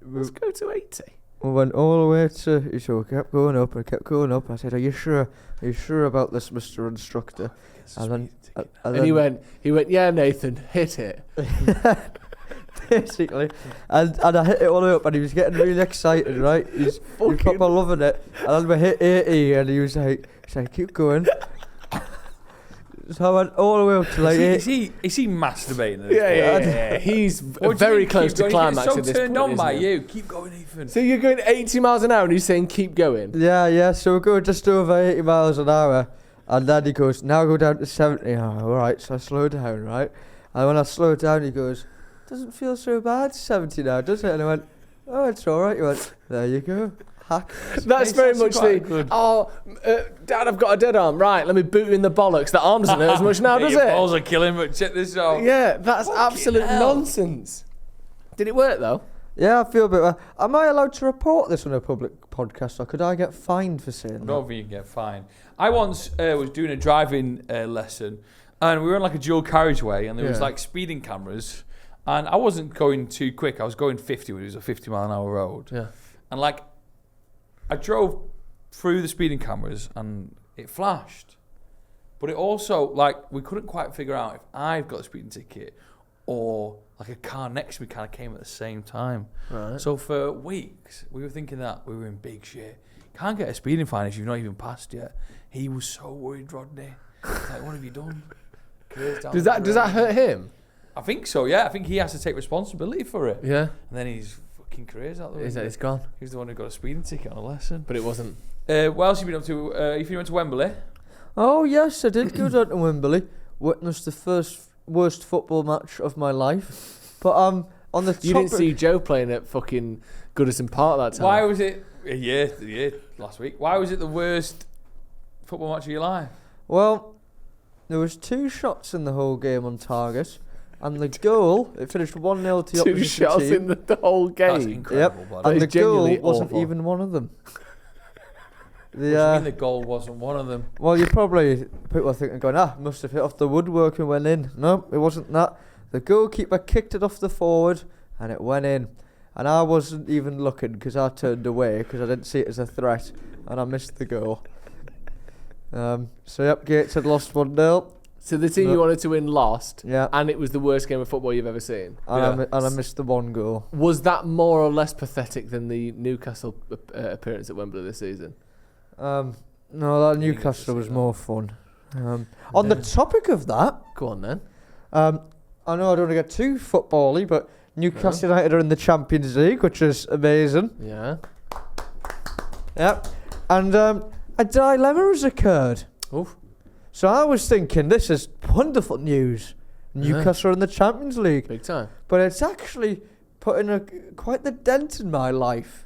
Let's go to 80. We went all the way to. So we kept going up and kept going up. I said, "Are you sure? Are you sure about this, Mr. Instructor?" And he went, "Yeah, Nathan, hit it." Basically, and I hit it all up, and he was getting really excited, right? He's proper loving it. And then we hit 80, and he was like, "Keep going." So I went all the way up to like. Is he masturbating? At this Yeah. He's very close to climax at this point. So turned on by you. Keep going, Ethan. So you're going 80 miles an hour, and he's saying, "Keep going." Yeah. So we're going just over 80 miles an hour, and then he goes, "Now go down to 70." Oh, all right. So I slow down, right? And when I slow down, he goes, "Doesn't feel so bad, 70 now, does it?" And I went, "Oh, it's all right." He went, "There you go." Hack. That's very much the, Dad, I've got a dead arm. Right, let me boot you in the bollocks. The arm doesn't hurt as much now, does your it? balls are killing, but check this out. Yeah, that's Fucking absolute hell. nonsense. Did it work, though? Yeah, I feel a bit. Am I allowed to report this on a public podcast, or could I get fined for saying I that? don't think you can get fined. I once was doing a driving lesson, and we were on like a dual carriageway, and there was like speeding cameras, and I wasn't going too quick. I was going 50, which was a 50-mile-an-hour road. Yeah. And like, I drove through the speeding cameras, and it flashed. But it also, like, we couldn't quite figure out if I've got a speeding ticket or like a car next to me kind of came at the same time. Right. So for weeks, we were thinking that we were in big shit. Can't get a speeding fine if you've not even passed yet. He was so worried, Rodney. Like, what have you done? Does that hurt him? I think so, yeah. I think he has to take responsibility for it. Yeah. And then his fucking career's out the window. It's gone. He was the one who got a speeding ticket on a lesson. But it wasn't. What else have you been up to? If you went to Wembley? Oh yes, I did go down to Wembley. Witnessed the first worst football match of my life. But on the You didn't see Joe playing at fucking Goodison Park that time. Why was it? Yeah, last week. Why was it the worst football match of your life? Well, there was 2 shots in the whole game on target, and the goal, it finished 1-0 to the 2 opposition shots team. in the whole game. That's incredible, Yep, blood. That and is the goal genuinely wasn't awful. even one of them. What do you mean the goal wasn't one of them? Well, people are thinking, going, must have hit off the woodwork and went in. No, it wasn't that. The goalkeeper kicked it off the forward, and it went in. And I wasn't even looking because I turned away because I didn't see it as a threat, and I missed the goal. So yep, Gates had lost 1-0. So the team you wanted to win lost, Yeah. and it was the worst game of football you've ever seen. And I missed the 1 goal. Was that more or less pathetic than the Newcastle appearance at Wembley this season? No, that Newcastle was more fun. On the topic of that, Go on then. I know I don't want to get too football-y, but Newcastle United are in the Champions League, which is amazing. Yeah. Yep. And a dilemma has occurred. Oof. So I was thinking, this is wonderful news. Newcastle are in the Champions League. Big time. But it's actually putting quite the dent in my life.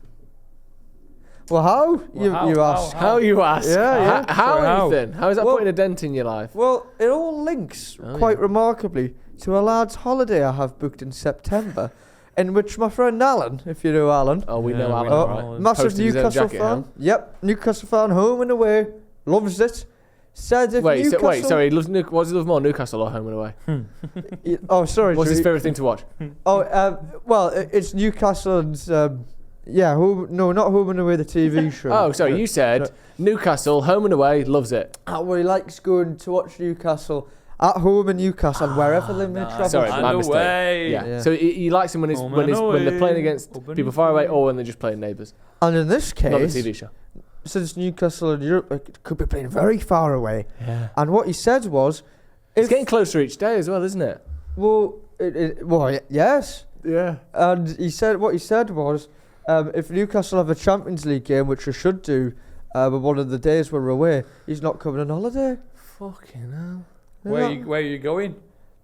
Well, how? You ask. How you ask? Yeah. How, Ethan? How is that Well- putting a dent in your life? Well, it all links quite remarkably to a lad's holiday I have booked in September, in which my friend Alan, if you know Alan, Oh, we Yeah, know we Alan. know right? Alan. massive Posted his own Newcastle jacket, fan. Yep, Newcastle fan, home and away, loves it. Said if Wait, Newcastle... sorry. What does he love more, Newcastle or home and away? Oh, sorry. What's his Drew. favourite thing to watch? Well, it's Newcastle and... not home and away, the TV show. Oh, sorry. You said Newcastle, home and away, loves it. Well, he likes going to watch Newcastle at home in Newcastle and wherever they may travel. Sorry, to. my And mistake. away. Yeah. So he likes him when Home when and they're playing away. against Home and people far away away. or when they're just playing neighbours. And in this Not the case, TV show. since Newcastle and Europe could be playing very far away, Yeah. and what he said was... It's getting closer each day as well, isn't it? Well, yes. Yeah. And what he said was, if Newcastle have a Champions League game, which they should do, but one of the days we're away, he's not coming on holiday. Fucking hell. Where Yeah. are you going?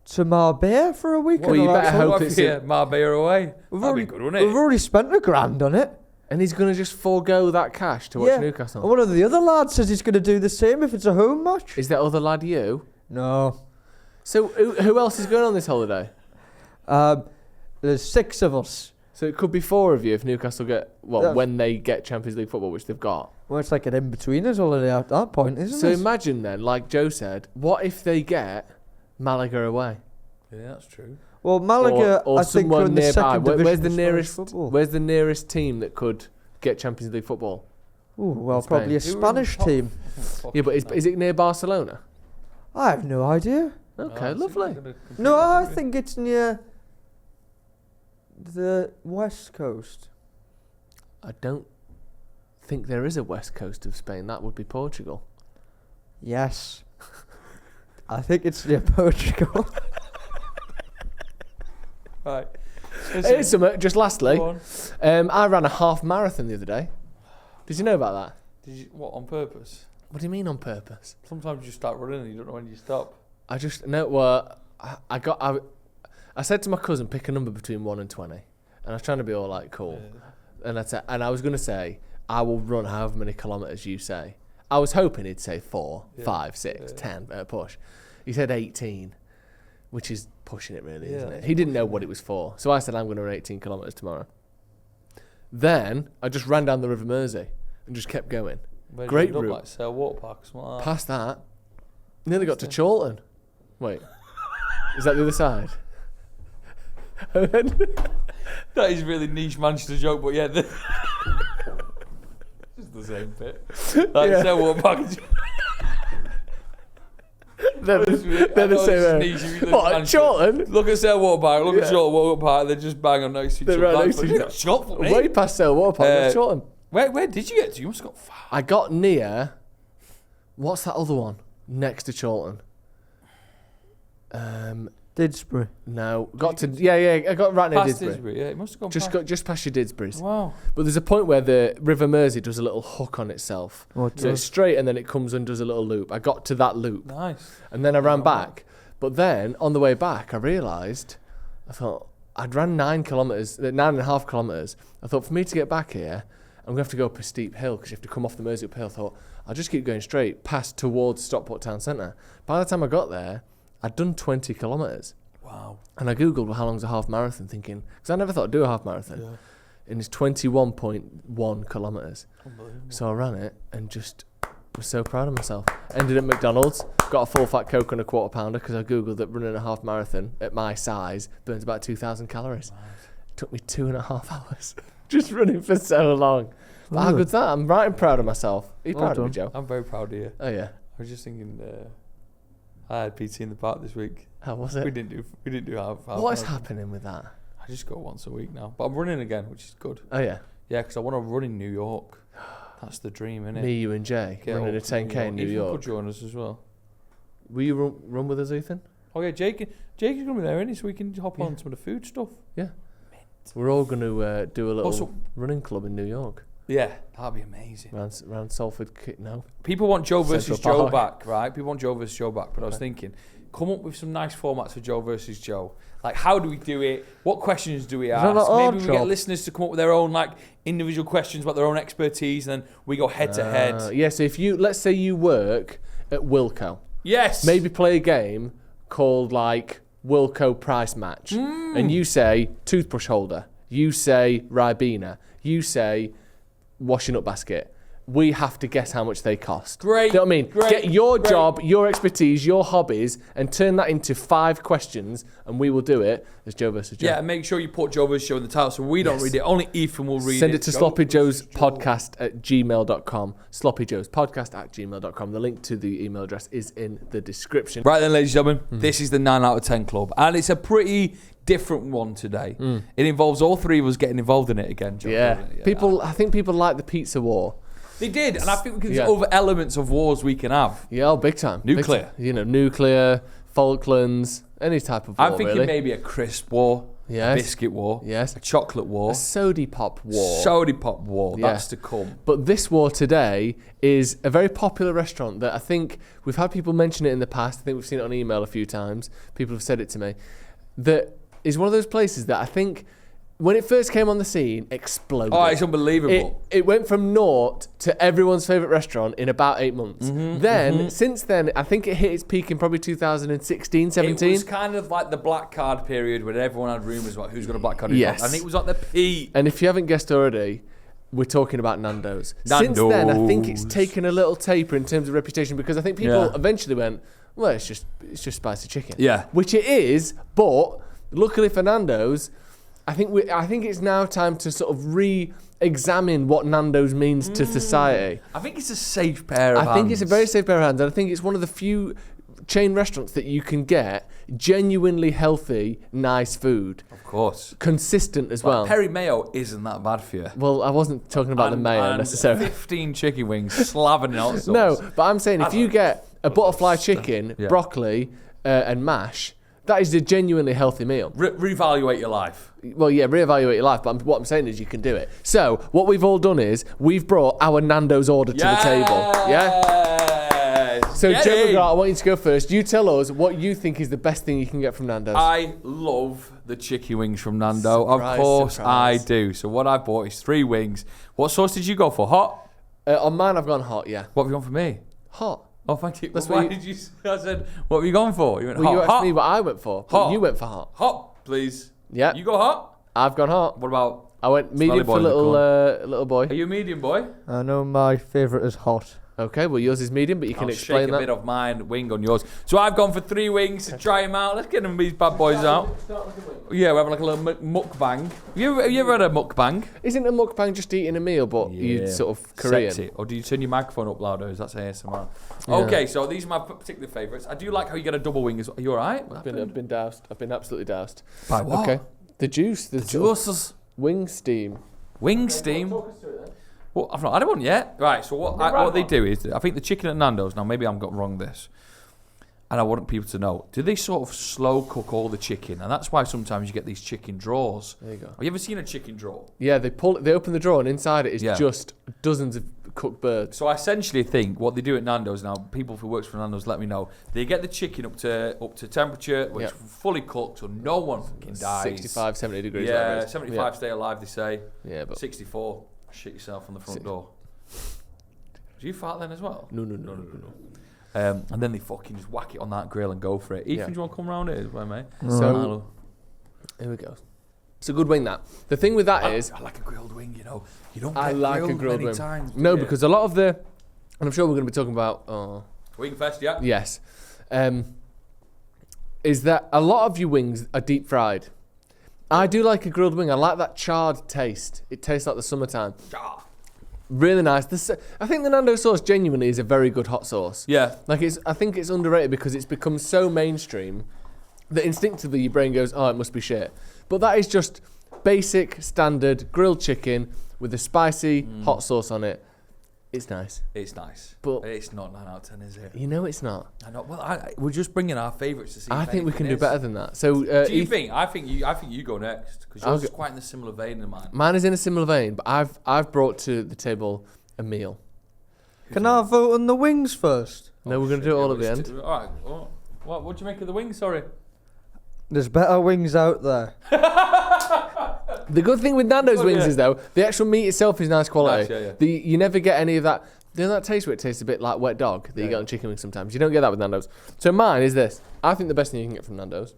To Marbella for a week. Well, you better hope What it's if you Marbella away? We've That'd already, be good, wouldn't it? we've already spent £1,000 on it. And he's going to just forego that cash to watch And Newcastle. one of the other lads says he's going to do the same if it's a home match. Is that other lad you? No. So who else is going on this holiday? There's 6 of us. So it could be 4 of you if Newcastle Yeah. when they get Champions League football, which they've got. Well, it's like an in-betweeners holiday at that point, isn't So it? imagine then, like Joe said, what if they get Malaga away? Yeah, that's true. Well, Malaga, or I think, are in the nearby. second division. Where's the of nearest? Spanish football. Where's the nearest team that could get Champions League football? Ooh, well, Spain? probably a Who were in Spanish top- team. Yeah, but is it near Barcelona? I have no idea. Okay, lovely. No, I think it's near the west coast. I don't think there is a west coast of Spain. That would be Portugal. Yes. I think it's near Portugal. Right. Here's some, just lastly, Go on. I ran a half marathon the other day. Did you know about that? Did you what on purpose? What do you mean on purpose? Sometimes you start running and you don't know when you stop. I just no. Well, I said to my cousin, pick a number between 1 and 20, and I was trying to be all like cool. Yeah. And I was gonna say I will run however many kilometers you say. I was hoping he'd say 4, 5, 6, 10 at a push. He said 18, which is pushing it really, isn't it? He didn't know what it was for, so I said I'm going to run 18 kilometers tomorrow. Then I just ran down the River Mersey and just kept going. Where did Great you end route. up, like Sale Water Park or something like that? Past that, nearly got to Chorlton. Wait, is that the other side? And then That is really niche Manchester joke, but yeah, it's the same bit. Like Yeah. Sale Water Park. they're the same. What, Chorlton? Look at Sale Water Park, look at Yeah. Chorlton Water Park, they're just bang on next to each They're other. right next to each other. Shut up for me. Way past Sale Water Park, that's Chorlton. Where did you get to? You must have got far. I got near. What's that other one next to Chorlton? Didsbury. No, got to I got right near Past Didsbury. Yeah, it must have gone Just past. got just past your Didsbury's. Wow. But there's a point where the River Mersey does a little hook on itself. What So it's straight and then it comes and does a little loop. I got to that loop Nice. and then I ran back. But then on the way back, I realised, I thought I'd ran 9.5 kilometres. I thought for me to get back here, I'm going to have to go up a steep hill because you have to come off the Mersey uphill. I thought I'll just keep going straight past towards Stockport Town Centre. By the time I got there, I'd done 20 kilometres. Wow. And I googled, well, how long's a half marathon, thinking, because I never thought I'd do a half marathon. Yeah. And it's 21.1 kilometres. Unbelievable. So I ran it and just was so proud of myself. Ended at McDonald's, got a full fat Coke and a quarter pounder because I googled that running a half marathon at my size burns about 2,000 calories. Took me 2.5 hours just running for so long. But how good's that? I'm right and proud of myself. Are you Well proud of me, done. Joe? I'm very proud of you. Oh yeah. I was just thinking, I had PT in the park this week. How was We it? didn't do half. What is marathon. happening with that? I just go once a week now, but I'm running again, which is good. Oh yeah. Yeah, because I want to run in New York. That's the dream, innit? Me, you and Jay running a 10k in New Ethan York. could join us as well. Will you run with us, Ethan? Oh yeah, Jake is gonna be there, innit? So we can hop Yeah. on some of the food stuff. Yeah. We're all going to do a little Also- running club in New York. Yeah, that'd be amazing. Round Salford. No. People want Joe versus Central Joe Park. back, right? People want Joe versus Joe back, but I was thinking, come up with some nice formats for Joe versus Joe. Like, how do we do it? What questions do we that ask? not our Maybe we get job? listeners to come up with their own like individual questions about their own expertise, and then we go head to head. Yeah, so let's say you work at Wilco. Yes. Maybe play a game called like Wilco Price Match. And you say toothbrush holder. You say Ribena. You say washing up basket. We have to guess how much they cost. Great. You know what I mean? Great, Get your great. job, your expertise, your hobbies, and turn that into 5 questions, and we will do it as Joe versus Joe. Yeah, and make sure you put Joe versus Joe in the title so we don't Yes. read it. Only Ethan will read it. Send it to Joe versus Joe. sloppyjoespodcast@gmail.com. sloppyjoespodcast@gmail.com. The link to the email address is in the description. Right then, ladies and gentlemen, this is the 9 out of 10 club, and it's a pretty different one today. It involves all three of us getting involved in it again, Joe. Yeah. doesn't it? I think people like the pizza war. They did, and I think we can Yeah. see other elements of wars we can have. Yeah, oh, big time. Big Nuclear. time. Nuclear, Falklands, any type of war, I'm thinking really. maybe a crisp war, Yes. a biscuit war, Yes. a chocolate war, A sody pop war. sody pop war. Yeah. That's to come. But this war today is a very popular restaurant that I think we've had people mention it in the past. I think we've seen it on email a few times. People have said it to me. That is one of those places that I think when it first came on the scene, exploded. Oh, it's unbelievable. It went from naught to everyone's favourite restaurant in about 8 months. Since then, I think it hit its peak in probably 2016, 17. It was kind of like the black card period when everyone had rumours about who's got a black card. Yes. And it was at the peak. And if you haven't guessed already, we're talking about Nando's. Since Nando's. then, I think it's taken a little taper in terms of reputation because I think people Yeah. eventually went, Well, it's just spicy chicken. Yeah. Which it is, but luckily for Nando's, I think it's now time to sort of re-examine what Nando's means to society. I think it's a safe pair of hands. I think it's a very safe pair of hands, and I think it's one of the few chain restaurants that you can get genuinely healthy, nice food. Of course. Consistent as well. Peri mayo isn't that bad for you. Well, I wasn't talking about the mayo necessarily. 15 chicken wings slathering in hot sauce. No, but I'm saying if you get a butterfly chicken, broccoli, and mash, that is a genuinely healthy meal. Reevaluate your life. Well, yeah, reevaluate your life, but what I'm saying is you can do it. So, what we've all done is we've brought our Nando's order to the table. Yeah? So, Joe McGrath, I want you to go first. You tell us what you think is the best thing you can get from Nando's. I love the chicken wings from Nando. Surprise, of course surprise. I do. So what I bought is 3 wings. What sauce did you go for? Hot? On mine, I've gone hot, yeah. What have you gone for me? Hot. Oh, thank you. That's Why what did you... I said, what have you gone for? You went Well, hot. you asked Hot. me what I went for. but Hot. You went for hot. Hot, please. Yeah. You go hot? I've gone hot. What about... I went medium boy for in the little boy. Are you a medium boy? I know my favourite is hot. Okay, well, yours is medium, but you can I'll explain shake that. a bit of mine wing on yours. So I've gone for 3 wings to try them out. Let's get these bad boys out. Yeah, we're having like a little mukbang. Have you ever had a mukbang? Isn't a mukbang just eating a meal, but you sort of Korean? Sexy. Or do you turn your microphone up louder? Is that ASMR? Yeah. Okay, so these are my particular favourites. I do like how you get a double wing as well. Are you alright? I've been doused. I've been absolutely doused. By what? Okay. The juice. The Juices. wing steam. Wing steam. Well, I've not had one yet. Right, so what they do is, I think the chicken at Nando's, now maybe I've got wrong this, and I want people to know, do they sort of slow cook all the chicken? And that's why sometimes you get these chicken drawers. There you go. Have you ever seen a chicken drawer? Yeah, they open the drawer, and inside it is just dozens of cooked birds. So I essentially think what they do at Nando's now, people who works for Nando's let me know, they get the chicken up to temperature, which is fully cooked, so no one fucking dies. 65, 70 degrees. Yeah, 75 stay alive, they say. Yeah, but 64, shit yourself on the front door. Do you fart then as well? No. And then they fucking just whack it on that grill and go for it. Ethan, do you want to come round here, mate? So here we go. It's a good wing, that. The thing with that is, I like a grilled wing, you know. You don't I get like a grilled many wing. times, No, do you? because a lot of the, and I'm sure we're going to be talking about. Wing fest, yeah. Yes, is that a lot of your wings are deep fried. I do like a grilled wing. I like that charred taste. It tastes like the summertime. Ah. Really nice. I think the Nando sauce genuinely is a very good hot sauce. Yeah. Like I think it's underrated because it's become so mainstream that instinctively your brain goes, oh, it must be shit. But that is just basic, standard grilled chicken with a spicy hot sauce on it. It's nice. It's nice. But it's not 9 out of 10, is it? You know it's not. I know. Well, we're just bringing our favourites to see. I think we can do is. better than that. So, do you think? I think you go next because yours is quite in a similar vein than mine. Mine is in a similar vein, but I've brought to the table a meal. Can I vote on the wings first? No, we're going to do it all at the end. All right. What do you make of the wings? Sorry. There's better wings out there. The good thing with Nando's wings is, though, the actual meat itself is nice quality. Nice, yeah. You never get any of that. You know that taste where it tastes a bit like wet dog that you get on chicken wings sometimes? You don't get that with Nando's. So mine is this. I think the best thing you can get from Nando's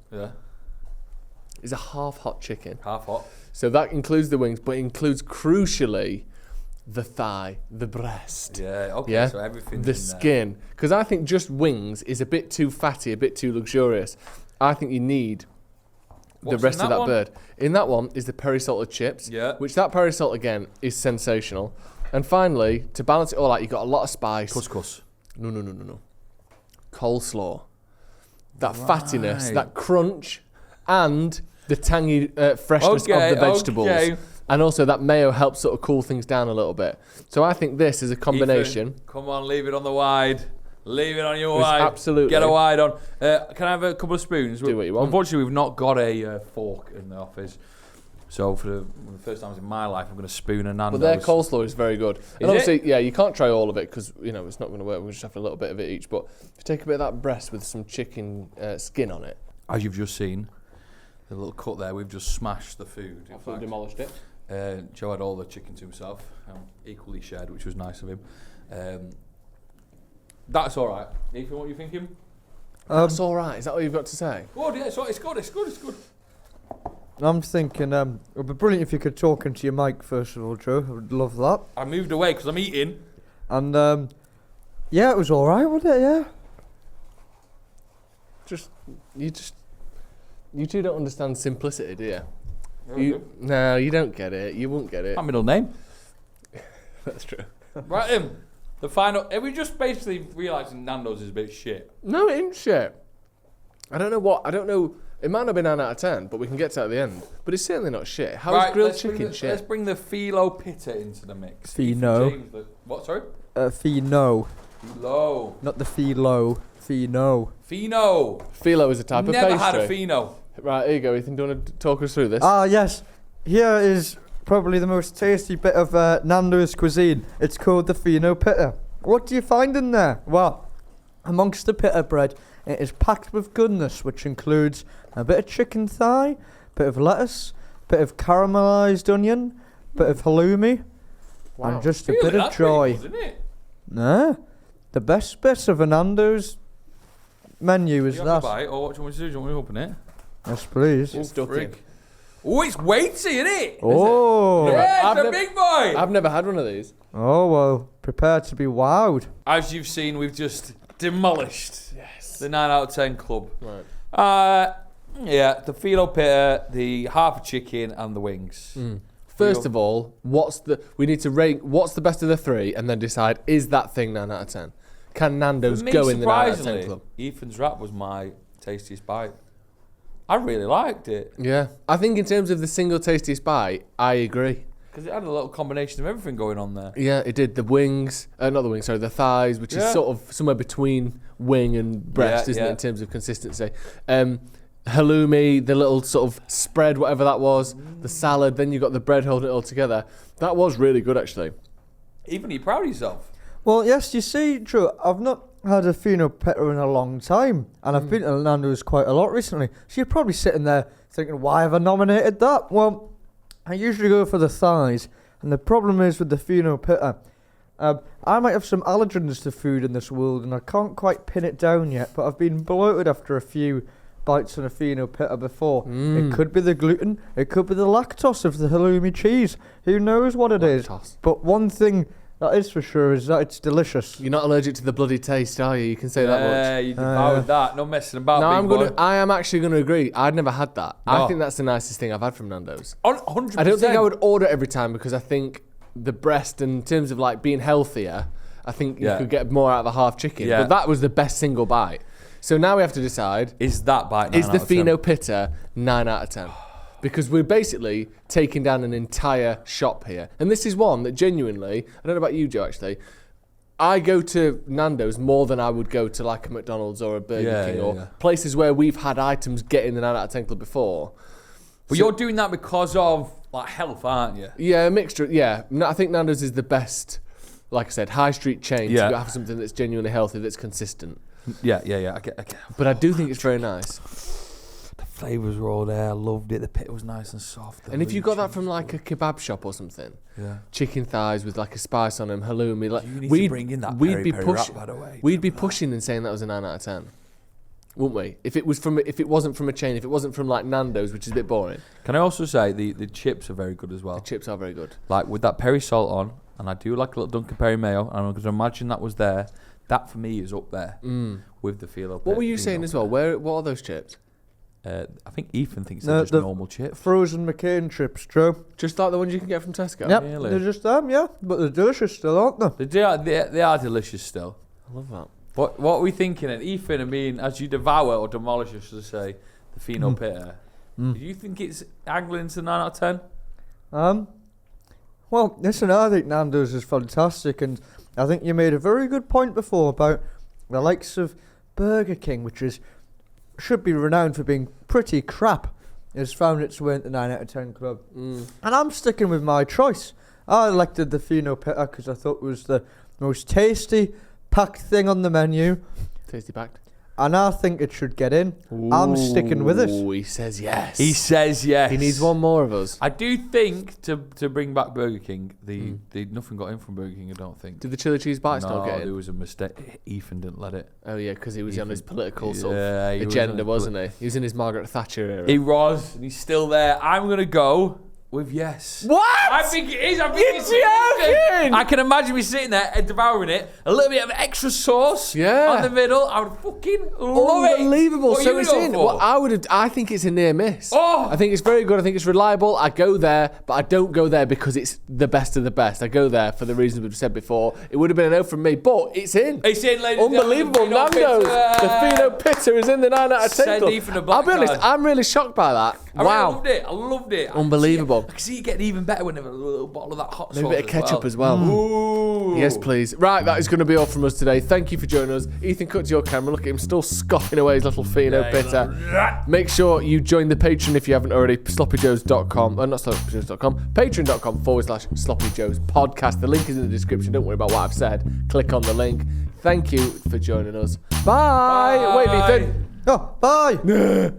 is a half-hot chicken. Half hot. So that includes the wings, but it includes, crucially, the thigh, the breast. Yeah, okay, Yeah? so everything's The in there. skin. Because I think just wings is a bit too fatty, a bit too luxurious. I think you need the What's rest in of that that one? bird. In that one is the peri-salted chips, which that peri-salt, again, is sensational. And finally, to balance it all out, you've got a lot of spice. Couscous. No. Coleslaw. That fattiness, that crunch, and the tangy freshness of the vegetables. Okay. And also that mayo helps sort of cool things down a little bit. So I think this is a combination. Ethan, come on, leave it on the wide. Leave it on your It's wide. absolutely. Get a wide on. Can I have a couple of spoons? Do what you want. Unfortunately, we've not got a fork in the office. So for the first time in my life, I'm going to spoon a Nando's. But their coleslaw is very good. And Is obviously, you can't try all of it because, it's not going to work. We'll just have a little bit of it each. But if you take a bit of that breast with some chicken skin on it. As you've just seen, the little cut there, we've just smashed the food. Absolutely demolished it. Joe had all the chicken to himself, equally shared, which was nice of him. That's all right. Ethan, what are you thinking? That's all right. Is that what you've got to say? Oh, yeah, it's good. I'm thinking it would be brilliant if you could talk into your mic first of all, Joe. I would love that. I moved away because I'm eating. And it was all right, wasn't it? Yeah. You two don't understand simplicity, do you? No, you don't get it. You won't get it. My middle name. That's true. Right, the final. Are we just basically realising Nando's is a bit shit? No, it ain't shit. I don't know. It might not have been 9 out of 10, but we can get to that at the end. But it's certainly not shit. How is grilled chicken shit? Let's bring the philo pitta into the mix. Fino. What, sorry? Fino. Philo. Not the philo. Fino. Fino. Philo is a type of pastry. Never had a fino. Right, here you go, Ethan. Do you want to talk us through this? Ah, yes. Here is probably the most tasty bit of Nando's cuisine. It's called the Fino Pitta. What do you find in there? Well, amongst the pita bread, it is packed with goodness, which includes a bit of chicken thigh, bit of lettuce, bit of caramelised onion, bit of halloumi, and just a bit of joy. Good, isn't it? Nah, the best bit of a Nando's menu is you that. Bite, or what do you want me to do? Do you want me to open it? Yes, please. It's stuck in. Oh, it's weighty, isn't it? Oh. Yeah, it's a big boy. I've never had one of these. Oh, well, prepare to be wowed. As you've seen, we've just demolished the 9 out of 10 club. Right. Yeah, the philo pitta, the half a chicken, and the wings. First of all, we need to rate what's the best of the three, and then decide is that thing 9 out of 10. Can Nando's go in the 9 out of 10 club? Ethan's wrap was my tastiest bite. I really liked it. Yeah, I think in terms of the single tastiest bite, I agree. Because it had a little combination of everything going on there. Yeah, it did. The wings, not the wings, sorry, the thighs, which is sort of somewhere between wing and breast, isn't it, in terms of consistency. Halloumi, the little sort of spread, whatever that was, the salad, then you got the bread holding it all together. That was really good, actually. Even are you proud of yourself? Well, yes, you see, Drew, I've not had a Fino Pitta in a long time, and I've been to Nando's quite a lot recently. So you're probably sitting there thinking, why have I nominated that? Well, I usually go for the thighs, and the problem is with the Fino Pitta, I might have some allergens to food in this world, and I can't quite pin it down yet, but I've been bloated after a few bites on a Fino Pitta before. It could be the gluten, it could be the lactose of the halloumi cheese. Who knows what it is? But one thing that is for sure is that it's delicious. You're not allergic to the bloody taste, are you? You can say that much. Yeah, you devoured that. No messing about. No, I am actually going to agree. I'd never had that. No. I think that's the nicest thing I've had from Nando's. 100%. I don't think I would order it every time because I think the breast, in terms of like being healthier, I think you could get more out of a half chicken. Yeah. But that was the best single bite. So now we have to decide: is that bite? Is the Fino Pitta 9 out of 10? Because we're basically taking down an entire shop here. And this is one that genuinely, I don't know about you, Joe, actually, I go to Nando's more than I would go to like a McDonald's or a Burger King or places where we've had items get in the 9 out of 10 club before. But you're doing that because of like health, aren't you? Yeah, a mixture. Yeah, I think Nando's is the best, like I said, high street chain to have something that's genuinely healthy, that's consistent. Yeah. I get. But I do think it's very nice. The flavours were all there. I loved it. The pit was nice and soft. And if you got that from like a kebab shop or something, chicken thighs with like a spice on them, halloumi, like you need to bring in that peri wrap, by the way. We'd be pushing and saying that was a 9 out of 10, wouldn't we? If it wasn't from a chain, if it wasn't from like Nando's, which is a bit boring. Can I also say the chips are very good as well? The chips are very good. Like with that peri salt on, and I do like a little Dunkin' Peri mayo, and I'm going to imagine that was there. That for me is up there with the Philo. What were you saying as well? What are those chips? I think Ethan thinks they're just normal chips. Frozen McCain chips, Joe. Just like the ones you can get from Tesco? Yep, really? They're just them, but they're delicious still, aren't they? They are delicious still. I love that. What are we thinking? And Ethan, I mean, as you devour or demolish, I should say, the Phino Pitta, do you think it's angling to 9 out of 10? Well, listen, I think Nando's is fantastic, and I think you made a very good point before about the likes of Burger King, which should be renowned for being pretty crap, has found its way into 9 out of 10 club. And I'm sticking with my choice. I elected the Phino Pitta because I thought it was the most tasty, packed thing on the menu. Tasty packed. And I think it should get in. I'm sticking with it. He says yes. He says yes. He needs one more of us. I do think to bring back Burger King, the nothing got in from Burger King, I don't think. Did the chili cheese bite still get in? There was a mistake. Ethan didn't let it. Oh yeah, because he was on his political sort of agenda, wasn't he? He was in his Margaret Thatcher era. He was, and he's still there. I'm going to go with yes. What? I think it is. I think You're it's joking! I can imagine me sitting there and devouring it. A little bit of extra sauce on the middle. I would fucking love it. Unbelievable. What So are you it's going in. for? Well, I think it's a near miss. Oh! I think it's very good. I think it's reliable. I go there, but I don't go there because it's the best of the best. I go there for the reasons we've said before. It would have been a no from me, but it's in. It's in, ladies and Unbelievable. gentlemen. Nando's. The Fino Pizza is in the 9 out of 10 Send club. Ethan a black I'll be honest, card. I'm really shocked by that. Wow. I loved it. Unbelievable. I can see it getting even better when they have a little bottle of that hot sauce. Maybe a bit of ketchup as well. Ooh. Yes, please. Right, that is going to be all from us today. Thank you for joining us. Ethan, cut to your camera. Look at him still scoffing away his little Fino Pizza. Make sure you join the Patreon if you haven't already. SloppyJoes.com. Not SloppyJoes.com. Patreon.com/SloppyJoesPodcast. The link is in the description. Don't worry about what I've said. Click on the link. Thank you for joining us. Bye. Wait, Ethan. Oh, bye.